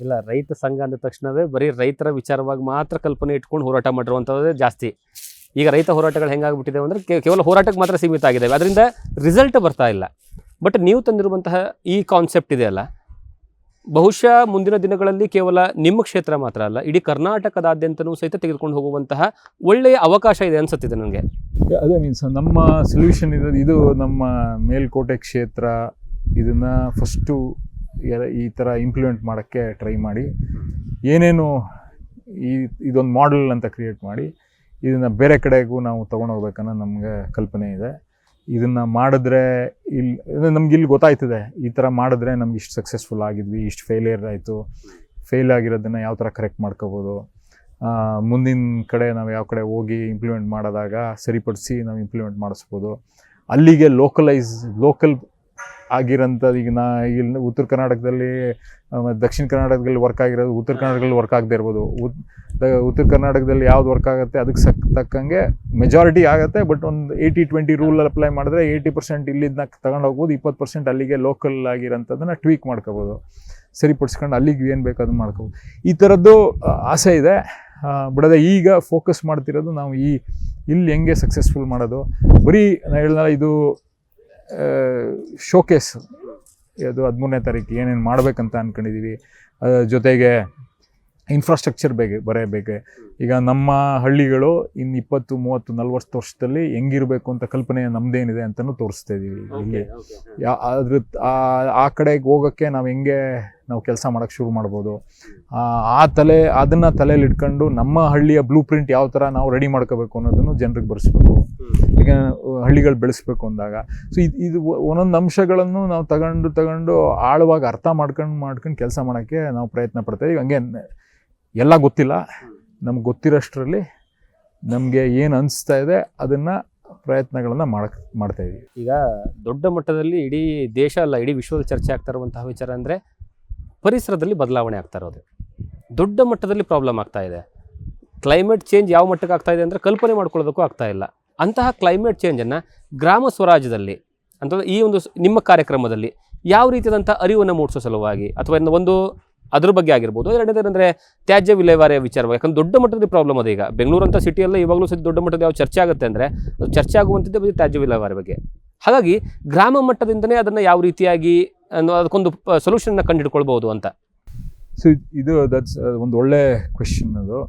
ಇಲ್ಲ, ರೈತ ಸಂಘ ಅಂದ ತಕ್ಷಣವೇ ಬರೀ ರೈತರ ವಿಚಾರವಾಗಿ ಮಾತ್ರ ಕಲ್ಪನೆ ಇಟ್ಕೊಂಡು ಹೋರಾಟ ಮಾಡಿರುವಂಥದ್ದೇ ಜಾಸ್ತಿ. ಈಗ ರೈತ ಹೋರಾಟಗಳು ಹೆಂಗಾಗ್ಬಿಟ್ಟಿದೆ ಅಂದರೆ ಕೇವಲ ಹೋರಾಟಕ್ಕೆ ಮಾತ್ರ ಸೀಮಿತ ಆಗಿದ್ದಾವೆ, ಅದರಿಂದ ರಿಸಲ್ಟ್ ಬರ್ತಾ ಇಲ್ಲ. ಬಟ್ ನೀವು ತಂದಿರುವಂತಹ ಈ ಕಾನ್ಸೆಪ್ಟ್ ಇದೆಯಲ್ಲ, ಬಹುಶಃ ಮುಂದಿನ ದಿನಗಳಲ್ಲಿ ಕೇವಲ ನಿಮ್ಮ ಕ್ಷೇತ್ರ ಮಾತ್ರ ಅಲ್ಲ, ಇಡೀ ಕರ್ನಾಟಕದಾದ್ಯಂತನೂ ಸಹಿತ ತೆಗೆದುಕೊಂಡು ಹೋಗುವಂತಹ ಒಳ್ಳೆಯ ಅವಕಾಶ ಇದೆ ಅನಿಸುತ್ತಿದೆ ನನಗೆ. ಅದೇ ಮೀನ್ಸ್ ನಮ್ಮ ಸೊಲ್ಯೂಷನ್ ಇದು ನಮ್ಮ ಮೇಲ್ಕೋಟೆ ಕ್ಷೇತ್ರ, ಇದನ್ನು ಫಸ್ಟು ಈ ಥರ ಇಂಪ್ಲಿಮೆಂಟ್ ಮಾಡೋಕ್ಕೆ ಟ್ರೈ ಮಾಡಿ, ಏನೇನು ಇದೊಂದು ಮಾಡೆಲ್ ಅಂತ ಕ್ರಿಯೇಟ್ ಮಾಡಿ ಇದನ್ನು ಬೇರೆ ಕಡೆಗೂ ನಾವು ತೊಗೊಂಡೋಗ್ಬೇಕನ್ನೋ ನಮಗೆ ಕಲ್ಪನೆ ಇದೆ. ಇದನ್ನು ಮಾಡಿದ್ರೆ ನಮ್ಗೆ ಇಲ್ಲಿ ಗೊತ್ತಾಯ್ತದೆ, ಈ ಥರ ಮಾಡಿದ್ರೆ ನಮ್ಗೆ ಇಷ್ಟು ಸಕ್ಸಸ್ಫುಲ್ ಆಗಿದ್ವಿ, ಇಷ್ಟು ಫೇಲಿಯರ್ ಆಯಿತು, ಫೇಲ್ ಆಗಿರೋದನ್ನು ಯಾವ ಥರ ಕರೆಕ್ಟ್ ಮಾಡ್ಕೋಬೋದು, ಮುಂದಿನ ಕಡೆ ನಾವು ಯಾವ ಕಡೆ ಹೋಗಿ ಇಂಪ್ಲಿಮೆಂಟ್ ಮಾಡೋದಾಗ ಸರಿಪಡಿಸಿ ನಾವು ಇಂಪ್ಲಿಮೆಂಟ್ ಮಾಡಿಸ್ಬೋದು. ಅಲ್ಲಿಗೆ ಲೋಕಲ್ ಆಗಿರೋಂಥದ್ದು, ಈಗ ಇಲ್ಲಿ ಉತ್ತರ ಕರ್ನಾಟಕದಲ್ಲಿ ದಕ್ಷಿಣ ಕರ್ನಾಟಕದಲ್ಲಿ ವರ್ಕ್ ಆಗಿರೋದು ಉತ್ತರ ಕರ್ನಾಟಕದಲ್ಲಿ ವರ್ಕ್ ಆಗದೆ ಇರ್ಬೋದು. ಉತ್ತರ ಕರ್ನಾಟಕದಲ್ಲಿ ಯಾವ್ದು ವರ್ಕ್ ಆಗುತ್ತೆ ಅದಕ್ಕೆ ತಕ್ಕಂಗೆ ಮೆಜಾರಿಟಿ ಆಗುತ್ತೆ. ಬಟ್ ಒಂದು 80-20 ರೂಲ್ ಅಪ್ಲೈ ಮಾಡಿದ್ರೆ 80% ಇಲ್ಲಿದ್ದನ್ನ ತಗೊಂಡೋಗ್ಬೋದು, 20% ಅಲ್ಲಿಗೆ ಲೋಕಲ್ ಆಗಿರೋಂಥದ್ದನ್ನು ಟ್ವೀಕ್ ಮಾಡ್ಕೋಬೋದು, ಸರಿಪಡಿಸ್ಕೊಂಡು ಅಲ್ಲಿಗೆ ಏನು ಬೇಕು ಅದನ್ನು ಮಾಡ್ಕೋಬೋದು. ಈ ಥರದ್ದು ಆಸೆ ಇದೆ. ಬಿಡದೆ ಈಗ ಫೋಕಸ್ ಮಾಡ್ತಿರೋದು ನಾವು ಇಲ್ಲಿ ಹೆಂಗೆ ಸಕ್ಸಸ್ಫುಲ್ ಮಾಡೋದು. ಬರೀ ನಾನು ಹೇಳಿದ್ನಲ್ಲ, ಇದು ಶೋಕೇಸ್, ಅದು 13ನೇ ತಾರೀಕು ಏನೇನು ಮಾಡಬೇಕಂತ ಅಂದ್ಕೊಂಡಿದ್ದೀವಿ. ಜೊತೆಗೆ ಇನ್ಫ್ರಾಸ್ಟ್ರಕ್ಚರ್ ಬರಬೇಕು. ಈಗ ನಮ್ಮ ಹಳ್ಳಿಗಳು ಇನ್ನು 20, 30, 40 ವರ್ಷದಲ್ಲಿ ಹೆಂಗಿರಬೇಕು ಅಂತ ಕಲ್ಪನೆ ನಮ್ಮದೇನಿದೆ ಅಂತಲೂ ತೋರಿಸ್ತಾ ಇದ್ದೀವಿ. ಇಲ್ಲಿ ಆ ಕಡೆಗೆ ಹೋಗೋಕ್ಕೆ ನಾವು ಹೆಂಗೆ ನಾವು ಕೆಲಸ ಮಾಡೋಕ್ಕೆ ಶುರು ಮಾಡ್ಬೋದು, ಅದನ್ನು ತಲೆಯಲ್ಲಿ ಇಟ್ಕೊಂಡು ನಮ್ಮ ಹಳ್ಳಿಯ ಬ್ಲೂ ಪ್ರಿಂಟ್ ಯಾವ ಥರ ನಾವು ರೆಡಿ ಮಾಡ್ಕೋಬೇಕು ಅನ್ನೋದನ್ನು ಜನರಿಗೆ ಬರೆಸ್ಬೇಕು. ಈಗ ಹಳ್ಳಿಗಳು ಬೆಳೆಸ್ಬೇಕು ಅಂದಾಗ ಇದು ಒಂದೊಂದು ಅಂಶಗಳನ್ನು ನಾವು ತಗೊಂಡು ಆಳವಾಗಿ ಅರ್ಥ ಮಾಡ್ಕೊಂಡು ಕೆಲಸ ಮಾಡೋಕ್ಕೆ ನಾವು ಪ್ರಯತ್ನ ಪಡ್ತಾಯಿದ್ದೀವಿ. ಹಂಗೆ ಎಲ್ಲ ಗೊತ್ತಿಲ್ಲ, ನಮ್ಗೆ ಗೊತ್ತಿರೋಷ್ಟರಲ್ಲಿ ನಮಗೆ ಏನು ಅನಿಸ್ತಾ ಇದೆ ಅದನ್ನು ಪ್ರಯತ್ನಗಳನ್ನು ಮಾಡ್ತಾಯಿದ್ದೀವಿ. ಈಗ ದೊಡ್ಡ ಮಟ್ಟದಲ್ಲಿ ಇಡೀ ದೇಶ ಅಲ್ಲ, ಇಡೀ ವಿಶ್ವದಲ್ಲಿ ಚರ್ಚೆ ಆಗ್ತಾ ಇರುವಂತಹ ವಿಚಾರ ಅಂದರೆ ಪರಿಸರದಲ್ಲಿ ಬದಲಾವಣೆ ಆಗ್ತಾ ಇರೋದು. ದೊಡ್ಡ ಮಟ್ಟದಲ್ಲಿ ಪ್ರಾಬ್ಲಮ್ ಆಗ್ತಾ ಇದೆ. ಕ್ಲೈಮೇಟ್ ಚೇಂಜ್ ಯಾವ ಮಟ್ಟಕ್ಕೆ ಆಗ್ತಾ ಇದೆ ಅಂದರೆ ಕಲ್ಪನೆ ಮಾಡ್ಕೊಳ್ಳೋದಕ್ಕೂ ಆಗ್ತಾ ಇಲ್ಲ. ಅಂತಹ ಕ್ಲೈಮೇಟ್ ಚೇಂಜನ್ನು ಗ್ರಾಮ ಸ್ವರಾಜ್ಯದಲ್ಲಿ ಅಂತಂದರೆ ಈ ಒಂದು ನಿಮ್ಮ ಕಾರ್ಯಕ್ರಮದಲ್ಲಿ ಯಾವ ರೀತಿಯಾದಂಥ ಅರಿವನ್ನು ಮೂಡಿಸೋ ಸಲುವಾಗಿ, ಅಥವಾ ಒಂದು ಅದ್ರ ಬಗ್ಗೆ ಆಗಿರ್ಬೋದು. ಎರಡನೇದೇನೆಂದರೆ ತ್ಯಾಜ್ಯ ವಿಲೇವಾರಿಯ ವಿಚಾರವಾಗಿ, ಯಾಕಂದ್ರೆ ದೊಡ್ಡ ಮಟ್ಟದ ಪ್ರಾಬ್ಲಮ್ ಅದು. ಈಗ ಬೆಂಗಳೂರಂಥ ಸಿಟಿಯಲ್ಲ ಇವಾಗಲೂ ಸಹ ದೊಡ್ಡ ಮಟ್ಟದ ಯಾವ ಚರ್ಚೆ ಆಗುತ್ತೆ ಅಂದರೆ ಅದು ಚರ್ಚೆ ಆಗುವಂಥದ್ದೇ ಬಗ್ಗೆ ತ್ಯಾಜ್ಯ ವಿಲೇವಾರಿ ಬಗ್ಗೆ. ಹಾಗಾಗಿ ಗ್ರಾಮ ಮಟ್ಟದಿಂದನೇ ಅದನ್ನು ಯಾವ ರೀತಿಯಾಗಿ ಅದಕ್ಕೊಂದು ಸೊಲ್ಯೂಷನ್ನ ಕಂಡುಹಿಡ್ಕೊಳ್ಬೋದು ಅಂತ. ಸೊ ದಟ್ಸ್ ಒಂದು ಒಳ್ಳೆ ಕ್ವೆಶ್ಚನ್. ಅದು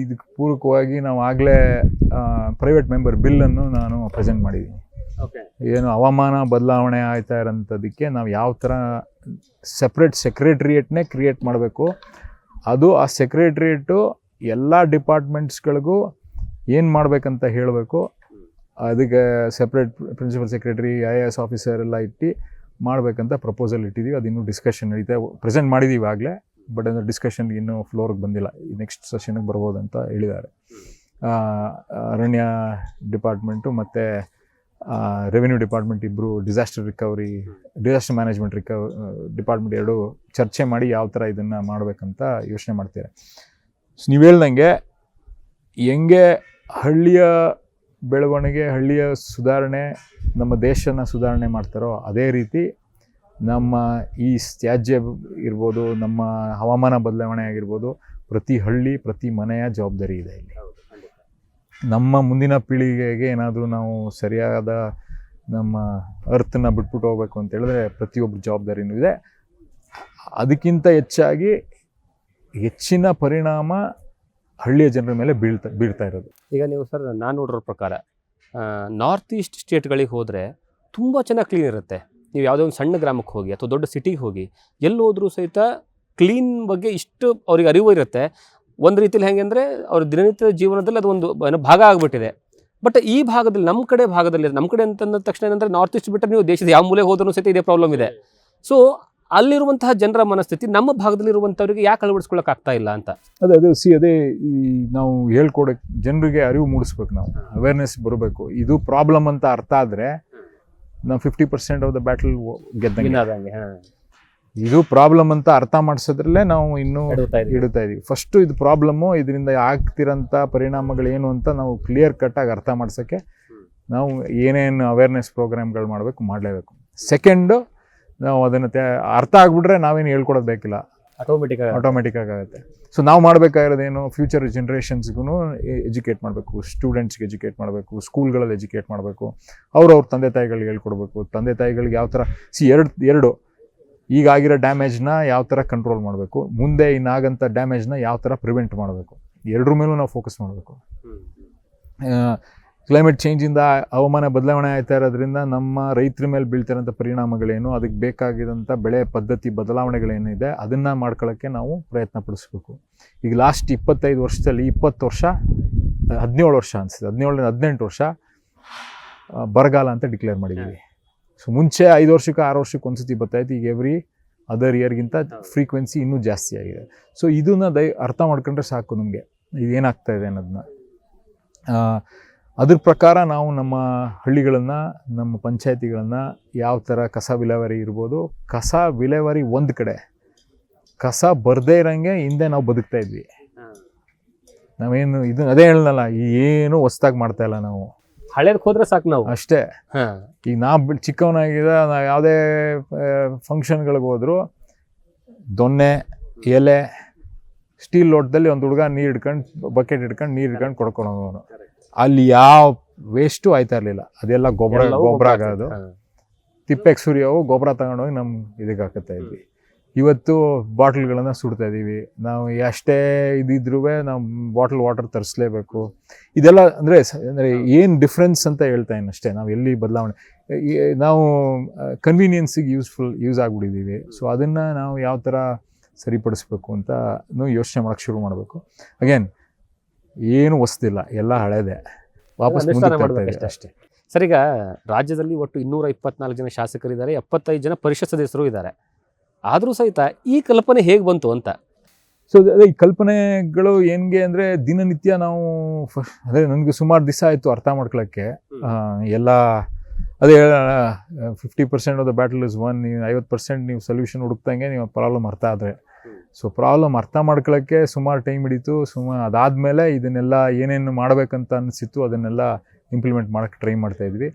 ಇದಕ್ಕೆ ಪೂರಕವಾಗಿ ನಾವು ಆಗಲೇ ಪ್ರೈವೇಟ್ ಮೆಂಬರ್ ಬಿಲ್ಲನ್ನು ನಾನು ಪ್ರೆಸೆಂಟ್ ಮಾಡಿದ್ದೀನಿ. ಏನು ಹವಾಮಾನ ಬದಲಾವಣೆ ಆಯ್ತಾ ಇರೋಂಥದ್ದಕ್ಕೆ ನಾವು ಯಾವ ಥರ ಸಪ್ರೇಟ್ ಸೆಕ್ರೆಟ್ರಿಯೇಟ್ನೇ ಕ್ರಿಯೇಟ್ ಮಾಡಬೇಕು. ಅದು ಆ ಸೆಕ್ರೆಟ್ರಿಯೇಟು ಎಲ್ಲ ಡಿಪಾರ್ಟ್ಮೆಂಟ್ಸ್ಗಳಿಗೂ ಏನು ಮಾಡಬೇಕಂತ ಹೇಳಬೇಕು. ಅದಕ್ಕೆ separate principal secretary, IAS officer ಎಲ್ಲ ಇಟ್ಟು ಮಾಡಬೇಕಂತ ಪ್ರಪೋಸಲ್ ಇಟ್ಟಿದ್ದೀವಿ. ಅದು ಇನ್ನೂ ಡಿಸ್ಕಷನ್ ನಡೀತಾ, ಪ್ರೆಸೆಂಟ್ ಮಾಡಿದ್ದೀವಿ ಆಗಲೇ. ಬಟ್ ಅದು ಡಿಸ್ಕಷನ್ಗೆ ಇನ್ನೂ ಫ್ಲೋರ್ಗೆ ಬಂದಿಲ್ಲ. ಈ ನೆಕ್ಸ್ಟ್ ಸೆಷನ್ಗೆ ಬರ್ಬೋದಂತ ಹೇಳಿದ್ದಾರೆ. ಅರಣ್ಯ ಡಿಪಾರ್ಟ್ಮೆಂಟು ಮತ್ತು ರೆವಿನ್ಯೂ ಡಿಪಾರ್ಟ್ಮೆಂಟ್ ಇಬ್ಬರು ಡಿಸಾಸ್ಟರ್ ಮ್ಯಾನೇಜ್ಮೆಂಟ್ ಡಿಪಾರ್ಟ್ಮೆಂಟ್ ಎರಡೂ ಚರ್ಚೆ ಮಾಡಿ ಯಾವ ಥರ ಇದನ್ನು ಮಾಡಬೇಕಂತ ಯೋಚನೆ ಮಾಡ್ತಾರೆ. ನೀವು ಹೇಳ್ದಂಗೆ ಹೆಂಗೆ ಹಳ್ಳಿಯ ಬೆಳವಣಿಗೆ, ಹಳ್ಳಿಯ ಸುಧಾರಣೆ ನಮ್ಮ ದೇಶನ ಸುಧಾರಣೆ ಮಾಡ್ತಾರೋ ಅದೇ ರೀತಿ ನಮ್ಮ ಈ ತ್ಯಾಜ್ಯ ಇರ್ಬೋದು, ನಮ್ಮ ಹವಾಮಾನ ಬದಲಾವಣೆ ಆಗಿರ್ಬೋದು, ಪ್ರತಿ ಹಳ್ಳಿ ಪ್ರತಿ ಮನೆಯ ಜವಾಬ್ದಾರಿ ಇದೆ ಇಲ್ಲಿ. ನಮ್ಮ ಮುಂದಿನ ಪೀಳಿಗೆಗೆ ಏನಾದರೂ ನಾವು ಸರಿಯಾದ ನಮ್ಮ ಅರ್ಥನ ಬಿಟ್ಬಿಟ್ಟು ಹೋಗ್ಬೇಕು ಅಂತ ಹೇಳಿದ್ರೆ ಪ್ರತಿಯೊಬ್ಬರ ಜವಾಬ್ದಾರಿನೂ ಇದೆ. ಅದಕ್ಕಿಂತ ಹೆಚ್ಚಾಗಿ ಹೆಚ್ಚಿನ ಪರಿಣಾಮ ಹಳ್ಳಿಯ ಜನರ ಮೇಲೆ ಬೀಳ್ತಾ ಇರೋದು. ಈಗ ನೀವು ಸರ್, ನಾನು ನೋಡಿರೋ ಪ್ರಕಾರ ನಾರ್ತ್ ಈಸ್ಟ್ ಸ್ಟೇಟ್ಗಳಿಗೆ ಹೋದರೆ ತುಂಬ ಚೆನ್ನಾಗಿ ಕ್ಲೀನ್ ಇರುತ್ತೆ. ನೀವು ಯಾವುದೋ ಒಂದು ಸಣ್ಣ ಗ್ರಾಮಕ್ಕೆ ಹೋಗಿ ಅಥವಾ ದೊಡ್ಡ ಸಿಟಿಗೆ ಹೋಗಿ ಎಲ್ಲಿ ಹೋದರೂ ಸಹಿತ ಕ್ಲೀನ್ ಬಗ್ಗೆ ಇಷ್ಟು ಅವ್ರಿಗೆ ಅರಿವು ಇರುತ್ತೆ. ಒಂದು ರೀತಿಯಲ್ಲಿ ಹೆಂಗೆ ಅಂದರೆ ಅವ್ರ ದಿನನಿತ್ಯದ ಜೀವನದಲ್ಲಿ ಅದು ಒಂದು ಭಾಗ ಆಗಿಬಿಟ್ಟಿದೆ. ಬಟ್ ಈ ಭಾಗದಲ್ಲಿ ನಮ್ಮ ಕಡೆ ಅಂತಂದ ತಕ್ಷಣ ಏನಂದರೆ ನಾರ್ತ್ ಈಸ್ಟ್ ಬಿಟ್ಟರೆ ನೀವು ದೇಶದ ಯಾವ ಮೂಲೆ ಹೋದ್ರೂ ಸಹಿತ ಇದೇ ಪ್ರಾಬ್ಲಮ್ ಇದೆ. ಸೊ ಅಲ್ಲಿರುವಂತಹ ಜನರ ಮನಸ್ಥಿತಿ ನಮ್ಮ ಭಾಗದಲ್ಲಿರುವಂಥವ್ರಿಗೆ ಯಾಕೆ ಅಳವಡಿಸ್ಕೊಳ್ಳೋಕ್ಕಾಗ್ತಾ ಇಲ್ಲ ಅಂತ. ಅದೇ ಈ ನಾವು ಹೇಳ್ಕೊಡಕ್ಕೆ ಜನರಿಗೆ ಅರಿವು ಮೂಡಿಸ್ಬೇಕು, ನಾವು ಅವೇರ್ನೆಸ್ ಬರಬೇಕು. ಇದು ಪ್ರಾಬ್ಲಮ್ ಅಂತ ಅರ್ಥ ಆದರೆ ನಾವು 50% ಆಫ್ ದ ಬ್ಯಾಟಲ್ ಗೆದ್ದಂಗೆ. ಇದು ಪ್ರಾಬ್ಲಮ್ ಅಂತ ಅರ್ಥ ಮಾಡಿಸೋದ್ರಲ್ಲೇ ನಾವು ಇನ್ನೂ ಇಡ್ತಾ ಇದೀವಿ. ಫಸ್ಟು ಇದು ಪ್ರಾಬ್ಲಮ್ಮು, ಇದರಿಂದ ಆಗ್ತಿರೋಂಥ ಪರಿಣಾಮಗಳೇನು ಅಂತ ನಾವು ಕ್ಲಿಯರ್ ಕಟ್ಟಾಗಿ ಅರ್ಥ ಮಾಡ್ಸೋಕ್ಕೆ ನಾವು ಏನೇನು ಅವೇರ್ನೆಸ್ ಪ್ರೋಗ್ರಾಮ್ಗಳು ಮಾಡಲೇಬೇಕು. ಸೆಕೆಂಡು, ನಾವು ಅದನ್ನು ಅರ್ಥ ಆಗ್ಬಿಟ್ರೆ ನಾವೇನು ಹೇಳ್ಕೊಡೋದು ಬೇಕಿಲ್ಲ, ಆಟೋಮೆಟಿಕ್ ಆಗುತ್ತೆ. ಸೊ ನಾವು ಮಾಡಬೇಕಾಗಿರೋದೇನು, ಫ್ಯೂಚರ್ ಜನ್ರೇಷನ್ಸ್ಗೂ ಎಜುಕೇಟ್ ಮಾಡಬೇಕು, ಸ್ಟೂಡೆಂಟ್ಸ್ಗೆ ಎಜುಕೇಟ್ ಮಾಡಬೇಕು, ಸ್ಕೂಲ್ಗಳಲ್ಲಿ ಎಜುಕೇಟ್ ಮಾಡಬೇಕು, ಅವ್ರ ತಂದೆ ತಾಯಿಗಳಿಗೆ ಹೇಳ್ಕೊಡ್ಬೇಕು. ತಂದೆ ತಾಯಿಗಳಿಗೆ ಯಾವ ಥರ ಎರಡು ಈಗ ಆಗಿರೋ ಡ್ಯಾಮೇಜ್ನ ಯಾವ ಥರ ಕಂಟ್ರೋಲ್ ಮಾಡಬೇಕು, ಮುಂದೆ ಇನ್ನಾಗಂಥ ಡ್ಯಾಮೇಜ್ನ ಯಾವ ಥರ ಪ್ರಿವೆಂಟ್ ಮಾಡಬೇಕು, ಎರಡರ ಮೇಲೂ ನಾವು ಫೋಕಸ್ ಮಾಡಬೇಕು. ಕ್ಲೈಮೇಟ್ ಚೇಂಜಿಂದ ಹವಾಮಾನ ಬದಲಾವಣೆ ಆಯ್ತಾ ಇರೋದ್ರಿಂದ ನಮ್ಮ ರೈತರ ಮೇಲೆ ಬೀಳ್ತಿರೋಂಥ ಪರಿಣಾಮಗಳೇನು, ಅದಕ್ಕೆ ಬೇಕಾಗಿರೋಂಥ ಬೆಳೆ ಪದ್ಧತಿ ಬದಲಾವಣೆಗಳೇನಿದೆ ಅದನ್ನು ಮಾಡ್ಕೊಳ್ಳೋಕ್ಕೆ ನಾವು ಪ್ರಯತ್ನ ಪಡಿಸ್ಬೇಕು. ಈಗ ಲಾಸ್ಟ್ 25 ವರ್ಷದಲ್ಲಿ 20 ವರ್ಷ 17 ವರ್ಷ ಅನಿಸಿದೆ, 17-18 ವರ್ಷ ಬರಗಾಲ ಅಂತ ಡಿಕ್ಲೇರ್ ಮಾಡಿದ್ದೀವಿ. ಸೊ ಮುಂಚೆ 5 ವರ್ಷಕ್ಕೆ 6 ವರ್ಷಕ್ಕೆ ಒಂದ್ಸತಿ ಬರ್ತಾಯಿತ್ತು, ಈಗ ಎವ್ರಿ ಅದರ್ ಇಯರ್ಗಿಂತ ಫ್ರೀಕ್ವೆನ್ಸಿ ಇನ್ನೂ ಜಾಸ್ತಿ ಆಗಿದೆ. ಸೊ ಇದನ್ನು ಅರ್ಥ ಮಾಡ್ಕೊಂಡ್ರೆ ಸಾಕು ನಮಗೆ ಇದೇನಾಗ್ತಾ ಇದೆ ಅನ್ನೋದನ್ನ. ಅದ್ರ ಪ್ರಕಾರ ನಾವು ನಮ್ಮ ಹಳ್ಳಿಗಳನ್ನು, ನಮ್ಮ ಪಂಚಾಯತಿಗಳನ್ನು ಯಾವ ಥರ ಕಸ ವಿಲೇವಾರಿ ಇರ್ಬೋದು, ಕಸ ವಿಲೇವಾರಿ ಒಂದು ಕಡೆ, ಕಸ ಬರದೇ ಇರೋಂಗೆ ಹಿಂದೆ ನಾವು ಬದುಕ್ತಾ ಇದ್ವಿ. ನಾವೇನು ಅದೇ ಹೇಳಲ್ಲ, ಏನು ಹೊಸ್ದಾಗಿ ಮಾಡ್ತಾ ಇಲ್ಲ ನಾವು, ಹಳೇದಕ್ಕೆ ಹೋದ್ರೆ ಸಾಕು ನಾವು ಅಷ್ಟೇ. ಈಗ ನಾವು ಚಿಕ್ಕವನಾಗಿದ್ದ ನಾವು ಯಾವುದೇ ಫಂಕ್ಷನ್ಗಳಿಗೆ ಹೋದ್ರು ದೊನ್ನೆ ಎಲೆ ಸ್ಟೀಲ್ ಲೋಟದಲ್ಲಿ ಒಂದು ಹುಡುಗ ನೀರು ಹಿಡ್ಕೊಂಡು ಬಕೆಟ್ ಹಿಡ್ಕೊಂಡು ನೀರು ಹಿಡ್ಕೊಂಡು ಕೊಡ್ಕೊಳೋನು. ಅಲ್ಲಿ ಯಾವ ವೇಸ್ಟು ಆಯ್ತಾ ಇರಲಿಲ್ಲ, ಅದೆಲ್ಲ ಗೊಬ್ಬರ ಆಗೋದು. ತಿಪ್ಪೆಗೆ ಸುರಿಯೋವು ಗೊಬ್ಬರ ತಗೊಂಡೋಗಿ ನಮ್ಮ ಇದಕ್ಕೆ ಹಾಕುತ್ತಾ ಇದ್ವಿ. ಇವತ್ತು ಬಾಟ್ಲ್ಗಳನ್ನು ಸುಡ್ತಾ ಇದ್ದೀವಿ. ನಾವು ಎಷ್ಟೇ ಇದ್ರೂ ನಾವು ಬಾಟಲ್ ವಾಟರ್ ತರಿಸ್ಲೇಬೇಕು. ಇದೆಲ್ಲ ಅಂದರೆ ಏನು ಡಿಫ್ರೆನ್ಸ್ ಅಂತ ಹೇಳ್ತಾ ಇನ್ನು ಅಷ್ಟೇ. ನಾವು ಎಲ್ಲಿ ಬದಲಾವಣೆ, ನಾವು ಕನ್ವೀನಿಯನ್ಸಿಗೆ ಯೂಸ್ ಆಗಿಬಿಟ್ಟಿದ್ದೀವಿ. ಸೊ ಅದನ್ನು ನಾವು ಯಾವ ಥರ ಸರಿಪಡಿಸ್ಬೇಕು ಅಂತ ಯೋಚನೆ ಮಾಡೋಕ್ಕೆ ಶುರು ಮಾಡಬೇಕು. ಅಗೇನ್ ಏನು ಹೊಸ್ದಿಲ್ಲ, ಎಲ್ಲ ಹಳೇದೆ, ವಾಪಸ್ ಮಾಡಬೇಕು ಅಷ್ಟೇ. ಸರ್, ಈಗ ರಾಜ್ಯದಲ್ಲಿ ಒಟ್ಟು 224 ಜನ ಶಾಸಕರಿದ್ದಾರೆ, 75 ಜನ ಪರಿಷತ್ ಸದಸ್ಯರು ಇದ್ದಾರೆ. ಆದರೂ ಸಹಿತ ಈ ಕಲ್ಪನೆ ಹೇಗೆ ಬಂತು ಅಂತ. ಸೊ ಈ ಕಲ್ಪನೆಗಳು ಹೆಂಗೆ ಅಂದರೆ, ದಿನನಿತ್ಯ ನಾವು ಅದೇ ನನಗೆ ಸುಮಾರು ದಿವಸ ಆಯಿತು ಅರ್ಥ ಮಾಡ್ಕೊಳ್ಳೋಕ್ಕೆ. ಎಲ್ಲ ಅದೇ 50% of the battle is one. ನೀವು 50% ನೀವು ಸೊಲ್ಯೂಷನ್ ಹುಡುಕ್ದಂಗೆ ನೀವು ಪ್ರಾಬ್ಲಮ್ ಅರ್ಥ ಆದರೆ. ಸೊ ಪ್ರಾಬ್ಲಮ್ ಅರ್ಥ ಮಾಡ್ಕೊಳ್ಳೋಕ್ಕೆ ಸುಮಾರು ಟೈಮ್ ಹಿಡಿತು. ಅದಾದಮೇಲೆ ಇದನ್ನೆಲ್ಲ ಏನೇನು ಮಾಡಬೇಕಂತ ಅನಿಸಿತ್ತು ಅದನ್ನೆಲ್ಲ ಇಂಪ್ಲಿಮೆಂಟ್ ಮಾಡೋಕ್ಕೆ ಟ್ರೈ ಮಾಡ್ತಾಯಿದ್ವಿ.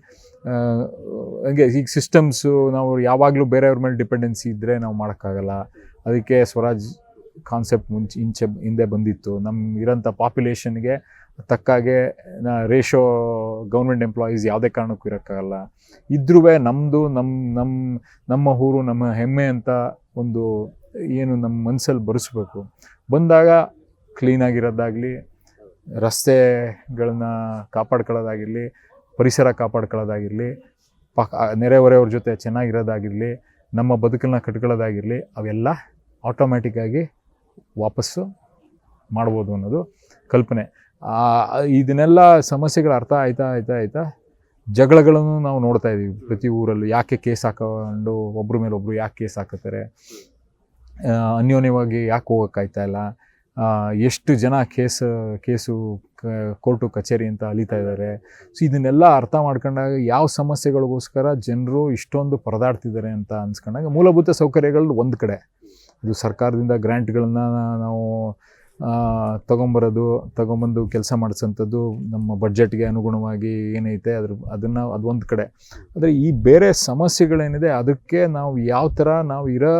ಹಂಗೆ ಈಗ ಸಿಸ್ಟಮ್ಸು ನಾವು ಯಾವಾಗಲೂ ಬೇರೆಯವ್ರ ಮೇಲೆ ಡಿಪೆಂಡೆನ್ಸಿ ಇದ್ದರೆ ನಾವು ಮಾಡೋಕ್ಕಾಗಲ್ಲ. ಅದಕ್ಕೆ ಸ್ವರಾಜ್ ಕಾನ್ಸೆಪ್ಟ್ ಹಿಂದೆ ಬಂದಿತ್ತು. ನಮ್ಮ ಇರೋಂಥ ಪಾಪ್ಯುಲೇಷನ್ಗೆ ತಕ್ಕಾಗೆ ರೇಷೋ ಗೌರ್ಮೆಂಟ್ ಎಂಪ್ಲಾಯೀಸ್ ಯಾವುದೇ ಕಾರಣಕ್ಕೂ ಇರೋಕ್ಕಾಗಲ್ಲ. ಇದ್ರೂ ನಮ್ಮದು ನಮ್ಮ ಊರು ನಮ್ಮ ಹೆಮ್ಮೆ ಅಂತ ಒಂದು ಏನು ನಮ್ಮ ಮನಸ್ಸಲ್ಲಿ ಬರೆಸ್ಬೇಕು. ಬಂದಾಗ ಕ್ಲೀನಾಗಿರೋದಾಗಲಿ, ರಸ್ತೆಗಳನ್ನ ಕಾಪಾಡ್ಕೊಳ್ಳೋದಾಗಿರಲಿ, ಪರಿಸರ ಕಾಪಾಡ್ಕೊಳ್ಳೋದಾಗಿರಲಿ, ನೆರೆ ಹೊರೆಯವ್ರ ಜೊತೆ ಚೆನ್ನಾಗಿರೋದಾಗಿರಲಿ, ನಮ್ಮ ಬದುಕನ್ನ ಕಟ್ಕೊಳ್ಳೋದಾಗಿರಲಿ, ಅವೆಲ್ಲ ಆಟೋಮ್ಯಾಟಿಕ್ಕಾಗಿ ವಾಪಸ್ಸು ಮಾಡ್ಬೋದು ಅನ್ನೋದು ಕಲ್ಪನೆ. ಇದನ್ನೆಲ್ಲ ಸಮಸ್ಯೆಗಳ ಅರ್ಥ ಆಯ್ತಾ ಜಗಳಗಳನ್ನು ನಾವು ನೋಡ್ತಾ ಇದ್ದೀವಿ ಪ್ರತಿ ಊರಲ್ಲೂ. ಯಾಕೆ ಕೇಸ್ ಹಾಕೊಂಡು ಒಬ್ಬರ ಮೇಲೆ ಒಬ್ಬರು ಯಾಕೆ ಕೇಸ್ ಹಾಕುತ್ತಾರೆ, ಅನ್ಯೋನ್ಯವಾಗಿ ಯಾಕೆ ಹೋಗೋಕ್ಕಾಯ್ತಾ ಇಲ್ಲ, ಎಷ್ಟು ಜನ ಕೇಸು ಕೋರ್ಟು ಕಚೇರಿ ಅಂತ ಅಲಿತಾ ಇದ್ದಾರೆ. ಸೊ ಇದನ್ನೆಲ್ಲ ಅರ್ಥ ಮಾಡ್ಕೊಂಡಾಗ ಯಾವ ಸಮಸ್ಯೆಗಳಿಗೋಸ್ಕರ ಜನರು ಇಷ್ಟೊಂದು ಪರದಾಡ್ತಿದ್ದಾರೆ ಅಂತ ಅನ್ಸ್ಕೊಂಡಾಗ, ಮೂಲಭೂತ ಸೌಕರ್ಯಗಳು ಒಂದು ಕಡೆ, ಅದು ಸರ್ಕಾರದಿಂದ ಗ್ರ್ಯಾಂಟ್ಗಳನ್ನ ನಾವು ತಗೊಂಬಂದು ಕೆಲಸ ಮಾಡಿಸೋಂಥದ್ದು, ನಮ್ಮ ಬಡ್ಜೆಟ್ಗೆ ಅನುಗುಣವಾಗಿ ಏನೈತೆ ಅದು ಒಂದು ಕಡೆ. ಆದರೆ ಈ ಬೇರೆ ಸಮಸ್ಯೆಗಳೇನಿದೆ ಅದಕ್ಕೆ ನಾವು ಯಾವ ಥರ ನಾವು ಇರೋ